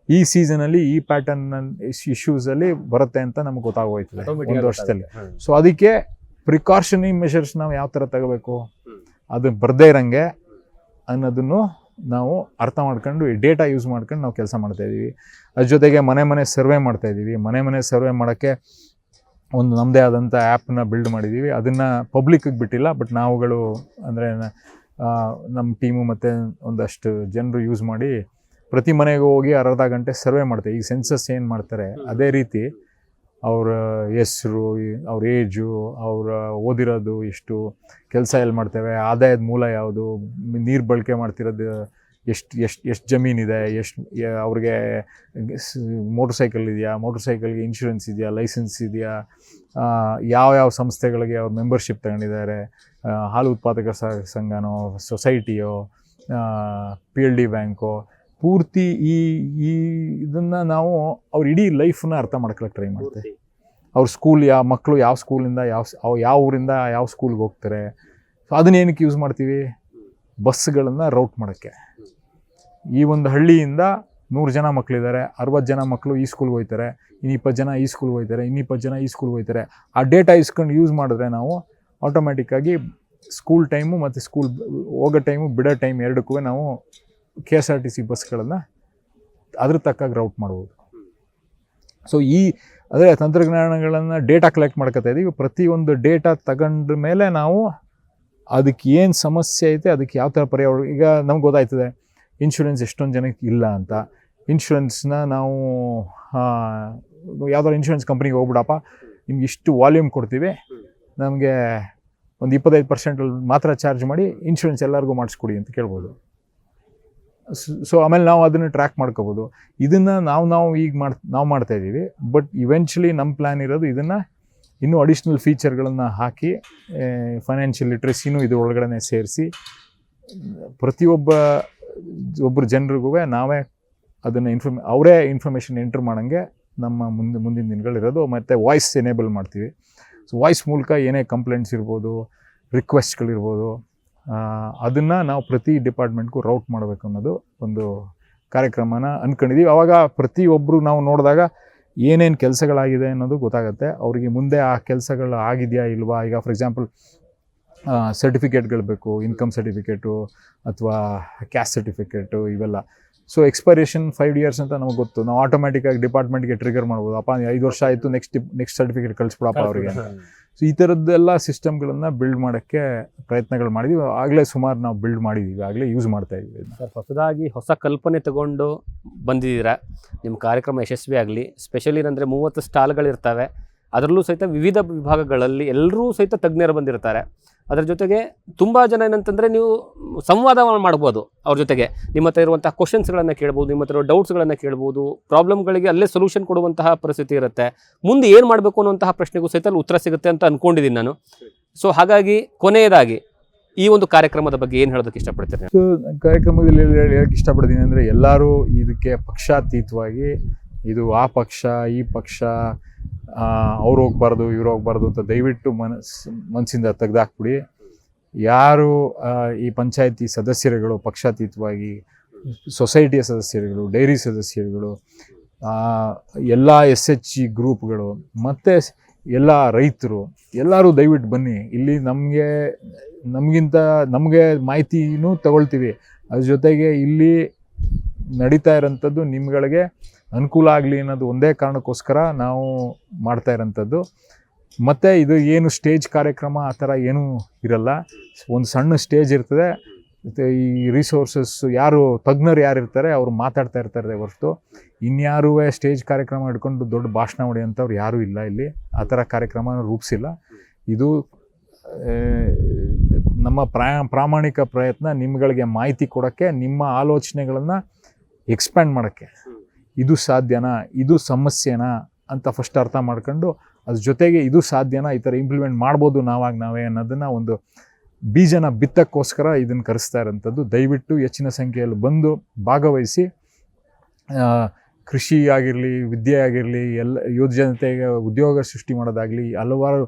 ಈ ಸೀಸನಲ್ಲಿ ಈ ಪ್ಯಾಟರ್ನ್ ಇಶ್ಯೂಸಲ್ಲಿ ಬರುತ್ತೆ ಅಂತ ನಮ್ಗೆ ಗೊತ್ತಾಗೋಯ್ತದೆ ಒಂದು ವರ್ಷದಲ್ಲಿ. ಸೊ ಅದಕ್ಕೆ ಪ್ರಿಕಾಷನರಿ ಮೆಷರ್ಸ್ ನಾವು ಯಾವ ಥರ ತಗೋಬೇಕು, ಅದು ಬರದೇ ಇರೋಂಗೆ ಅನ್ನೋದನ್ನು ನಾವು ಅರ್ಥ ಮಾಡ್ಕೊಂಡು ಈ ಡೇಟಾ ಯೂಸ್ ಮಾಡ್ಕೊಂಡು ನಾವು ಕೆಲಸ ಮಾಡ್ತಾಯಿದ್ದೀವಿ. ಅದ್ರ ಜೊತೆಗೆ ಮನೆ ಸರ್ವೆ ಮಾಡ್ತಾಯಿದ್ದೀವಿ. ಮನೆ ಸರ್ವೆ ಮಾಡೋಕ್ಕೆ ಒಂದು ನಮ್ಮದೇ ಆದಂಥ ಆ್ಯಪ್ನ ಬಿಲ್ಡ್ ಮಾಡಿದ್ದೀವಿ. ಅದನ್ನು ಪಬ್ಲಿಕ್ಕಿಗೆ ಬಿಟ್ಟಿಲ್ಲ, ಬಟ್ ನಾವುಗಳು ಅಂದರೆ ನಮ್ಮ ಟೀಮು ಮತ್ತು ಒಂದಷ್ಟು ಜನರು ಯೂಸ್ ಮಾಡಿ ಪ್ರತಿ ಮನೆಗೂ ಹೋಗಿ ಅರ್ಧ ಗಂಟೆ ಸರ್ವೆ ಮಾಡ್ತೇವೆ. ಈಗ ಸೆನ್ಸಸ್ ಏನು ಮಾಡ್ತಾರೆ ಅದೇ ರೀತಿ ಅವರ ಹೆಸರು, ಅವ್ರ ಏಜು, ಅವರ ಓದಿರೋದು ಎಷ್ಟು, ಕೆಲಸ ಎಲ್ಲಿ ಮಾಡ್ತೇವೆ, ಆದಾಯದ ಮೂಲ ಯಾವುದು, ನೀರು ಬಳಕೆ ಮಾಡ್ತಿರೋದು ಎಷ್ಟು ಜಮೀನಿದೆ, ಅವ್ರಿಗೆ ಮೋಟ್ರ್ ಸೈಕಲ್ ಇದೆಯಾ, ಮೋಟ್ರ್ ಸೈಕಲ್ಗೆ ಇನ್ಶೂರೆನ್ಸ್ ಇದೆಯಾ, ಲೈಸೆನ್ಸ್ ಇದೆಯಾ, ಯಾವ ಮೆಂಬರ್ಶಿಪ್ ತಗೊಂಡಿದ್ದಾರೆ, ಹಾಲು ಉತ್ಪಾದಕರ ಸಂಘನೋ, ಸೊಸೈಟಿಯೋ, PLD ಬ್ಯಾಂಕೋ, ಪೂರ್ತಿ ಇದನ್ನು ನಾವು ಅವ್ರ ಇಡೀ ಲೈಫನ್ನ ಅರ್ಥ ಮಾಡ್ಕೊಳಕ್ಕೆ ಟ್ರೈ ಮಾಡ್ತೇವೆ. ಅವ್ರ ಸ್ಕೂಲ್ ಮಕ್ಕಳು ಯಾವ ಸ್ಕೂಲಿಂದ ಯಾವ ಊರಿಂದ ಯಾವ ಸ್ಕೂಲ್ಗೆ ಹೋಗ್ತಾರೆ. ಸೊ ಅದನ್ನೇನಕ್ಕೆ ಯೂಸ್ ಮಾಡ್ತೀವಿ, ಬಸ್ಗಳನ್ನು ರೌಟ್ ಮಾಡೋಕ್ಕೆ. ಈ ಒಂದು ಹಳ್ಳಿಯಿಂದ 100 ಜನ ಮಕ್ಕಳಿದ್ದಾರೆ, 60 ಜನ ಮಕ್ಕಳು ಈ ಸ್ಕೂಲ್ಗೆ ಹೋಗ್ತಾರೆ, ಇನ್ನು 20 ಜನ ಈ ಸ್ಕೂಲ್ಗೆ ಹೋಗ್ತಾರೆ, ಇನ್ನು 20 ಜನ ಈ ಸ್ಕೂಲ್ಗೆ ಹೋಗ್ತಾರೆ. ಆ ಡೇಟಾ ಇಸ್ಕೊಂಡು ಯೂಸ್ ಮಾಡಿದ್ರೆ ನಾವು ಆಟೋಮೆಟಿಕ್ಕಾಗಿ ಸ್ಕೂಲ್ ಟೈಮು ಮತ್ತು ಸ್ಕೂಲ್ ಹೋಗೋ ಟೈಮು ಬಿಡೋ ಟೈಮ್ ಎರಡಕ್ಕೂ ನಾವು KSRTC ಬಸ್ಗಳನ್ನು ಅದ್ರ ತಕ್ಕಾಗಿ ರೌಟ್ ಮಾಡ್ಬೋದು. ಸೊ ಅದೇ ತಂತ್ರಜ್ಞಾನಗಳನ್ನು ಡೇಟಾ ಕಲೆಕ್ಟ್ ಮಾಡ್ಕೊತಾ ಇದ್ದೀವಿ. ಪ್ರತಿಯೊಂದು ಡೇಟಾ ತಗೊಂಡ ಮೇಲೆ ನಾವು ಅದಕ್ಕೆ ಏನು ಸಮಸ್ಯೆ ಐತೆ, ಅದಕ್ಕೆ ಯಾವ ಥರ ಪರಿಹಾರ. ಈಗ ನಮ್ಗೆ ಗೊತ್ತಾಯ್ತದೆ ಇನ್ಶೂರೆನ್ಸ್ ಎಷ್ಟೊಂದು ಜನಕ್ಕೆ ಇಲ್ಲ ಅಂತ. ಇನ್ಶೂರೆನ್ಸ್ನ ನಾವು ಯಾವ್ದಾದ್ರು ಇನ್ಶೂರೆನ್ಸ್ ಕಂಪ್ನಿಗೆ ಹೋಗ್ಬಿಡಪ್ಪ, ನಿಮ್ಗೆ ಇಷ್ಟು ವಾಲ್ಯೂಮ್ ಕೊಡ್ತೀವಿ, ನಮಗೆ ಒಂದು 25% ಮಾತ್ರ ಚಾರ್ಜ್ ಮಾಡಿ ಇನ್ಶೂರೆನ್ಸ್ ಎಲ್ಲರಿಗೂ ಮಾಡಿಸ್ಕೊಡಿ ಅಂತ ಕೇಳ್ಬೋದು. ಸೊ ಆಮೇಲೆ ನಾವು ಅದನ್ನು ಟ್ರ್ಯಾಕ್ ಮಾಡ್ಕೋಬೋದು. ಇದನ್ನು ನಾವು ಈಗ ಮಾಡ್ತಾ ಇದ್ದೀವಿ. ಬಟ್ ಇವೆಂಚುಲಿ ನಮ್ಮ ಪ್ಲ್ಯಾನ್ ಇರೋದು ಇದನ್ನು ಇನ್ನೂ ಅಡಿಷ್ನಲ್ ಫೀಚರ್ಗಳನ್ನು ಹಾಕಿ ಫೈನಾನ್ಷಿಯಲ್ ಲಿಟ್ರಸಿನೂ ಇದು ಒಳಗಡೆ ಸೇರಿಸಿ ಒಬ್ಬರು ಜನರಿಗೂ ನಾವೇ ಅದನ್ನು ಅವರೇ ಇನ್ಫಾರ್ಮೇಷನ್ ಎಂಟ್ರ್ ಮಾಡೋಂಗೆ ನಮ್ಮ ಮುಂದಿನ ದಿನಗಳಿರೋದು. ಮತ್ತು ವಾಯ್ಸ್ ಎನೇಬಲ್ ಮಾಡ್ತೀವಿ. ಸೊ ವಾಯ್ಸ್ ಮೂಲಕ ಏನೇ ಕಂಪ್ಲೇಂಟ್ಸ್ ಇರ್ಬೋದು, ರಿಕ್ವೆಸ್ಟ್ಗಳಿರ್ಬೋದು, ಅದನ್ನು ನಾವು ಪ್ರತಿ ಡಿಪಾರ್ಟ್ಮೆಂಟ್ಗೂ ರೌಟ್ ಮಾಡಬೇಕು ಅನ್ನೋದು ಒಂದು ಕಾರ್ಯಕ್ರಮನ ಅಂದ್ಕೊಂಡಿದ್ದೀವಿ. ಆವಾಗ ಪ್ರತಿಯೊಬ್ಬರು ನಾವು ನೋಡಿದಾಗ ಏನೇನು ಕೆಲಸಗಳಾಗಿದೆ ಅನ್ನೋದು ಗೊತ್ತಾಗುತ್ತೆ. ಅವರಿಗೆ ಮುಂದೆ ಆ ಕೆಲಸಗಳು ಆಗಿದೆಯಾ ಇಲ್ವಾ. ಈಗ ಫಾರ್ ಎಕ್ಸಾಂಪಲ್ ಸರ್ಟಿಫಿಕೇಟ್ಗಳು ಬೇಕು, ಇನ್ಕಮ್ ಸರ್ಟಿಫಿಕೇಟು ಅಥವಾ ಕ್ಯಾಸ್ಟ್ ಸರ್ಟಿಫಿಕೇಟು ಇವೆಲ್ಲ. ಸೊ ಎಕ್ಸ್ಪೈರೇಷನ್ 5 years ಅಂತ ನಮಗೆ ಗೊತ್ತು. ನಾವು ಆಟೋಮೆಟಿಕ್ಕಾಗಿ ಡಿಪಾರ್ಟ್ಮೆಂಟ್ಗೆ ಟ್ರಿಗರ್ ಮಾಡ್ಬೋದು. ಅಪ್ಪ 5 ವರ್ಷ ಆಯಿತು, ನೆಕ್ಸ್ಟ್ ಸರ್ಟಿಫಿಕೇಟ್ ಕಳಿಸ್ಬಿಡಪ್ಪ ಅವರಿಗೆ. ಸೊ ಈ ಥರದ್ದೆಲ್ಲ ಸಿಸ್ಟಮ್ಗಳನ್ನು ಬಿಲ್ಡ್ ಮಾಡೋಕ್ಕೆ ಪ್ರಯತ್ನಗಳು ಮಾಡಿದ್ವಿ. ಆಗಲೇ ಸುಮಾರು ನಾವು ಬಿಲ್ಡ್ ಮಾಡಿದ್ದೀವಿ, ಆಗಲೇ ಯೂಸ್ ಮಾಡ್ತಾ ಇದ್ದೀವಿ. ಸರ್, ಹೊಸದಾಗಿ ಹೊಸ ಕಲ್ಪನೆ ತಗೊಂಡು ಬಂದಿದ್ದೀರಾ. ನಿಮ್ಮ ಕಾರ್ಯಕ್ರಮ ಯಶಸ್ವಿ ಆಗಲಿ. ಸ್ಪೆಷಲಿ ಏನಂದರೆ 30 ಸ್ಟಾಲ್ಗಳಿರ್ತವೆ. ಅದರಲ್ಲೂ ಸಹಿತ ವಿವಿಧ ವಿಭಾಗಗಳಲ್ಲಿ ಎಲ್ಲರೂ ಸಹಿತ ತಜ್ಞರು ಬಂದಿರ್ತಾರೆ. ಅದರ ಜೊತೆಗೆ ತುಂಬ ಜನ ಏನಂತಂದರೆ ನೀವು ಸಂವಾದ ಮಾಡ್ಬೋದು ಅವ್ರ ಜೊತೆಗೆ. ನಿಮ್ಮ ಹತ್ರ ಇರುವಂತಹ ಕ್ವಶನ್ಸ್ಗಳನ್ನು ಕೇಳ್ಬೋದು, ನಿಮ್ಮ ಹತ್ರ ಡೌಟ್ಸ್ಗಳನ್ನು ಕೇಳ್ಬೋದು, ಪ್ರಾಬ್ಲಮ್ಗಳಿಗೆ ಅಲ್ಲೇ ಸೊಲ್ಯೂಷನ್ ಕೊಡುವಂತಹ ಪರಿಸ್ಥಿತಿ ಇರುತ್ತೆ. ಮುಂದೆ ಏನು ಮಾಡಬೇಕು ಅನ್ನುವಂತಹ ಪ್ರಶ್ನೆಗೂ ಸಹಿತ ಉತ್ತರ ಸಿಗುತ್ತೆ ಅಂತ ಅಂದ್ಕೊಂಡಿದ್ದೀನಿ ನಾನು. ಸೊ ಹಾಗಾಗಿ ಕೊನೆಯದಾಗಿ ಈ ಒಂದು ಕಾರ್ಯಕ್ರಮದ ಬಗ್ಗೆ ಏನು ಹೇಳೋದಕ್ಕೆ ಇಷ್ಟಪಡ್ತೀನಿ? ಸೊ ಕಾರ್ಯಕ್ರಮದಲ್ಲಿ ಹೇಳೋಕ್ಕೆ ಇಷ್ಟಪಡ್ತೀನಿ ಅಂದರೆ, ಎಲ್ಲರೂ ಇದಕ್ಕೆ ಪಕ್ಷಾತೀತವಾಗಿ ಇದು ಆ ಪಕ್ಷ ಈ ಪಕ್ಷ ಅವ್ರು ಹೋಗ್ಬಾರ್ದು ಇವ್ರು ಹೋಗ್ಬಾರ್ದು ಅಂತ ದಯವಿಟ್ಟು ಮನಸ್ಸಿಂದ ತೆಗೆದಾಕ್ಬಿಡಿ. ಯಾರು ಈ ಪಂಚಾಯತಿ ಸದಸ್ಯರುಗಳು ಪಕ್ಷಾತೀತವಾಗಿ, ಸೊಸೈಟಿಯ ಸದಸ್ಯರುಗಳು, ಡೈರಿ ಸದಸ್ಯರುಗಳು, ಎಲ್ಲ SHG ಗ್ರೂಪ್ಗಳು ಮತ್ತು ಎಲ್ಲ ರೈತರು ಎಲ್ಲರೂ ದಯವಿಟ್ಟು ಬನ್ನಿ. ಇಲ್ಲಿ ನಮಗೆ ಮಾಹಿತಿನೂ ತಗೊಳ್ತೀವಿ. ಅದ್ರ ಜೊತೆಗೆ ಇಲ್ಲಿ ನಡೀತಾ ಇರೋಂಥದ್ದು ನಿಮ್ಗಳಿಗೆ ಅನುಕೂಲ ಆಗಲಿ ಅನ್ನೋದು ಒಂದೇ ಕಾರಣಕ್ಕೋಸ್ಕರ ನಾವು ಮಾಡ್ತಾ ಇರೋಂಥದ್ದು. ಮತ್ತು ಇದು ಏನು ಸ್ಟೇಜ್ ಕಾರ್ಯಕ್ರಮ ಆ ಥರ ಏನೂ ಇರಲ್ಲ. ಒಂದು ಸಣ್ಣ ಸ್ಟೇಜ್ ಇರ್ತದೆ. ಮತ್ತು ಈ ರಿಸೋರ್ಸಸ್ ತಜ್ಞರು ಯಾರಿರ್ತಾರೆ ಅವರು ಮಾತಾಡ್ತಾ ಇರ್ತಾರೆ ಹೊರತು ಇನ್ಯಾರೂ ಸ್ಟೇಜ್ ಕಾರ್ಯಕ್ರಮ ಹಿಡ್ಕೊಂಡು ದೊಡ್ಡ ಭಾಷಣ ಹೊಡೆಯೋಂಥವ್ರು ಯಾರೂ ಇಲ್ಲ. ಇಲ್ಲಿ ಆ ಥರ ಕಾರ್ಯಕ್ರಮ ರೂಪಿಸಿಲ್ಲ. ಇದು ನಮ್ಮ ಪ್ರಾಮಾಣಿಕ ಪ್ರಯತ್ನ ನಿಮ್ಗಳಿಗೆ ಮಾಹಿತಿ ಕೊಡೋಕ್ಕೆ, ನಿಮ್ಮ ಆಲೋಚನೆಗಳನ್ನು ಎಕ್ಸ್ಪ್ಯಾಂಡ್ ಮಾಡೋಕ್ಕೆ. ಇದು ಸಾಧ್ಯನಾ, ಇದು ಸಮಸ್ಯೆನಾ ಅಂತ ಫಸ್ಟ್ ಅರ್ಥ ಮಾಡ್ಕೊಂಡು ಅದ್ರ ಜೊತೆಗೆ ಇದು ಸಾಧ್ಯನಾ, ಈ ಥರ ಇಂಪ್ಲಿಮೆಂಟ್ ಮಾಡ್ಬೋದು ನಾವೇ ಅನ್ನೋದನ್ನು ಒಂದು ಬೀಜನ ಬಿತ್ತಕ್ಕೋಸ್ಕರ ಇದನ್ನು ಕರೆಸ್ತಾ ಇರೋಂಥದ್ದು. ದಯವಿಟ್ಟು ಹೆಚ್ಚಿನ ಸಂಖ್ಯೆಯಲ್ಲಿ ಬಂದು ಭಾಗವಹಿಸಿ. ಕೃಷಿ ಆಗಿರಲಿ, ವಿದ್ಯೆ ಆಗಿರಲಿ, ಎಲ್ಲ ಯುವಜನತೆಗೆ ಉದ್ಯೋಗ ಸೃಷ್ಟಿ ಮಾಡೋದಾಗಲಿ, ಹಲವಾರು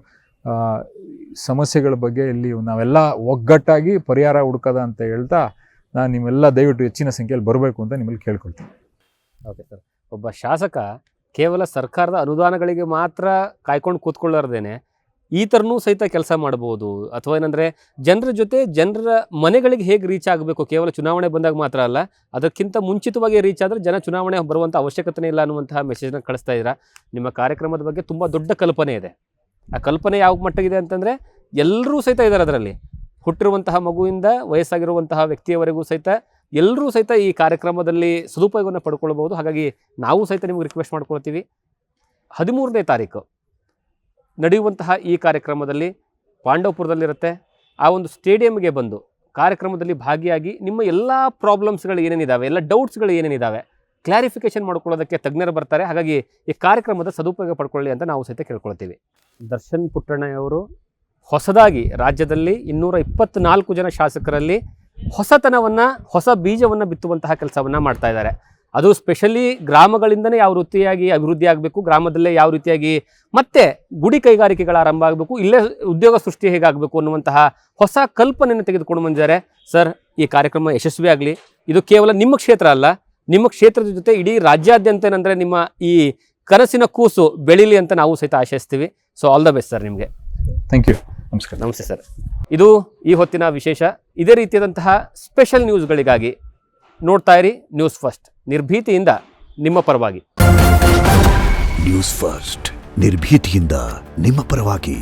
ಸಮಸ್ಯೆಗಳ ಬಗ್ಗೆ ಇಲ್ಲಿ ನಾವೆಲ್ಲ ಒಗ್ಗಟ್ಟಾಗಿ ಪರಿಹಾರ ಹುಡುಕೋದ ಅಂತ ಹೇಳ್ತಾ ನಾನು ನಿಮ್ಮೆಲ್ಲ ದಯವಿಟ್ಟು ಹೆಚ್ಚಿನ ಸಂಖ್ಯೆಯಲ್ಲಿ ಬರಬೇಕು ಅಂತ ನಿಮ್ಮಲ್ಲಿ ಕೇಳ್ಕೊಳ್ತೀನಿ. Okay sir. ಒಬ್ಬ ಶಾಸಕ ಕೇವಲ ಸರ್ಕಾರದ ಅನುದಾನಗಳಿಗೆ ಮಾತ್ರ ಕಾಯ್ಕೊಂಡು ಕೂತ್ಕೊಳ್ಳಾರ್ದೇನೆ ಈ ಥರನೂ ಸಹಿತ ಕೆಲಸ ಮಾಡ್ಬೋದು. ಅಥವಾ ಏನಂದರೆ ಜನರ ಜೊತೆ, ಜನರ ಮನೆಗಳಿಗೆ ಹೇಗೆ ರೀಚ್ ಆಗಬೇಕು, ಕೇವಲ ಚುನಾವಣೆ ಬಂದಾಗ ಮಾತ್ರ ಅಲ್ಲ, ಅದಕ್ಕಿಂತ ಮುಂಚಿತವಾಗಿ ರೀಚ್ ಆದರೆ ಜನ ಚುನಾವಣೆ ಬರುವಂಥ ಅವಶ್ಯಕತೆ ಇಲ್ಲ ಅನ್ನುವಂತಹ ಮೆಸೇಜ್ನ ಕಳಿಸ್ತಾ ಇದ್ದೀರಾ. ನಿಮ್ಮ ಕಾರ್ಯಕ್ರಮದ ಬಗ್ಗೆ ತುಂಬ ದೊಡ್ಡ ಕಲ್ಪನೆ ಇದೆ. ಆ ಕಲ್ಪನೆ ಯಾವ ಮಟ್ಟಿಗಿದೆ ಅಂತಂದರೆ ಎಲ್ಲರೂ ಸಹಿತ ಇದ್ದಾರೆ ಅದರಲ್ಲಿ. ಹುಟ್ಟಿರುವಂತಹ ಮಗುವಿಂದ ವಯಸ್ಸಾಗಿರುವಂತಹ ವ್ಯಕ್ತಿಯವರೆಗೂ ಸಹಿತ ಎಲ್ಲರೂ ಸಹಿತ ಈ ಕಾರ್ಯಕ್ರಮದಲ್ಲಿ ಸದುಪಯೋಗವನ್ನು ಪಡ್ಕೊಳ್ಬೋದು. ಹಾಗಾಗಿ ನಾವು ಸಹಿತ ನಿಮಗೆ ರಿಕ್ವೆಸ್ಟ್ ಮಾಡ್ಕೊಳ್ತೀವಿ, 13ನೇ ತಾರೀಕು ನಡೆಯುವಂತಹ ಈ ಕಾರ್ಯಕ್ರಮದಲ್ಲಿ ಪಾಂಡವಪುರದಲ್ಲಿರುತ್ತೆ. ಆ ಒಂದು ಸ್ಟೇಡಿಯಂಗೆ ಬಂದು ಕಾರ್ಯಕ್ರಮದಲ್ಲಿ ಭಾಗಿಯಾಗಿ ನಿಮ್ಮ ಎಲ್ಲ ಪ್ರಾಬ್ಲಮ್ಸ್ಗಳು ಏನೇನಿದ್ದಾವೆ, ಎಲ್ಲ ಡೌಟ್ಸ್ಗಳು ಏನೇನಿದ್ದಾವೆ ಕ್ಲಾರಿಫಿಕೇಷನ್ ಮಾಡ್ಕೊಳ್ಳೋದಕ್ಕೆ ತಜ್ಞರು ಬರ್ತಾರೆ. ಹಾಗಾಗಿ ಈ ಕಾರ್ಯಕ್ರಮದ ಸದುಪಯೋಗ ಪಡ್ಕೊಳ್ಳಿ ಅಂತ ನಾವು ಸಹಿತ ಕೇಳ್ಕೊಳ್ತೀವಿ. ದರ್ಶನ್ ಪುಟ್ಟಣ್ಣಯವರು ಹೊಸದಾಗಿ ರಾಜ್ಯದಲ್ಲಿ 224 ಜನ ಶಾಸಕರಲ್ಲಿ ಹೊಸತನವನ್ನು, ಹೊಸ ಬೀಜವನ್ನು ಬಿತ್ತುವಂತಹ ಕೆಲಸವನ್ನು ಮಾಡ್ತಾ ಇದ್ದಾರೆ. ಅದು ಸ್ಪೆಷಲಿ ಗ್ರಾಮಗಳಿಂದನೇ ಯಾವ ರೀತಿಯಾಗಿ ಅಭಿವೃದ್ಧಿ ಆಗಬೇಕು, ಗ್ರಾಮದಲ್ಲೇ ಯಾವ ರೀತಿಯಾಗಿ ಮತ್ತೆ ಗುಡಿ ಕೈಗಾರಿಕೆಗಳ ಆರಂಭ ಆಗಬೇಕು, ಇಲ್ಲೇ ಉದ್ಯೋಗ ಸೃಷ್ಟಿ ಹೇಗಾಗಬೇಕು ಅನ್ನುವಂತಹ ಹೊಸ ಕಲ್ಪನೆಯನ್ನು ತೆಗೆದುಕೊಂಡು ಬಂದಿದ್ದಾರೆ. ಸರ್, ಈ ಕಾರ್ಯಕ್ರಮ ಯಶಸ್ವಿ ಆಗಲಿ. ಇದು ಕೇವಲ ನಿಮ್ಮ ಕ್ಷೇತ್ರ ಅಲ್ಲ, ನಿಮ್ಮ ಕ್ಷೇತ್ರದ ಜೊತೆ ಇಡೀ ರಾಜ್ಯಾದ್ಯಂತ ಏನಂದರೆ ನಿಮ್ಮ ಈ ಕನಸಿನ ಕೂಸು ಬೆಳೀಲಿ ಅಂತ ನಾವು ಸಹಿತ ಆಶಿಸ್ತೀವಿ. So all the best sir ನಿಮಗೆ. Thank you. ನಮಸ್ಕಾರ. ನಮಸ್ತೆ ಸರ್. ಇದು ಈ ಹೊತ್ತಿನ ವಿಶೇಷ. ಇದೇ ರೀತಿಯಾದಂತಹ ಸ್ಪೆಷಲ್ ನ್ಯೂಸ್ಗಳಿಗಾಗಿ ನೋಡ್ತಾ ಇರಿ ನ್ಯೂಸ್ ಫಸ್ಟ್, ನಿರ್ಭೀತಿಯಿಂದ ನಿಮ್ಮ ಪರವಾಗಿ. ನ್ಯೂಸ್ ಫಸ್ಟ್, ನಿರ್ಭೀತಿಯಿಂದ ನಿಮ್ಮ ಪರವಾಗಿ.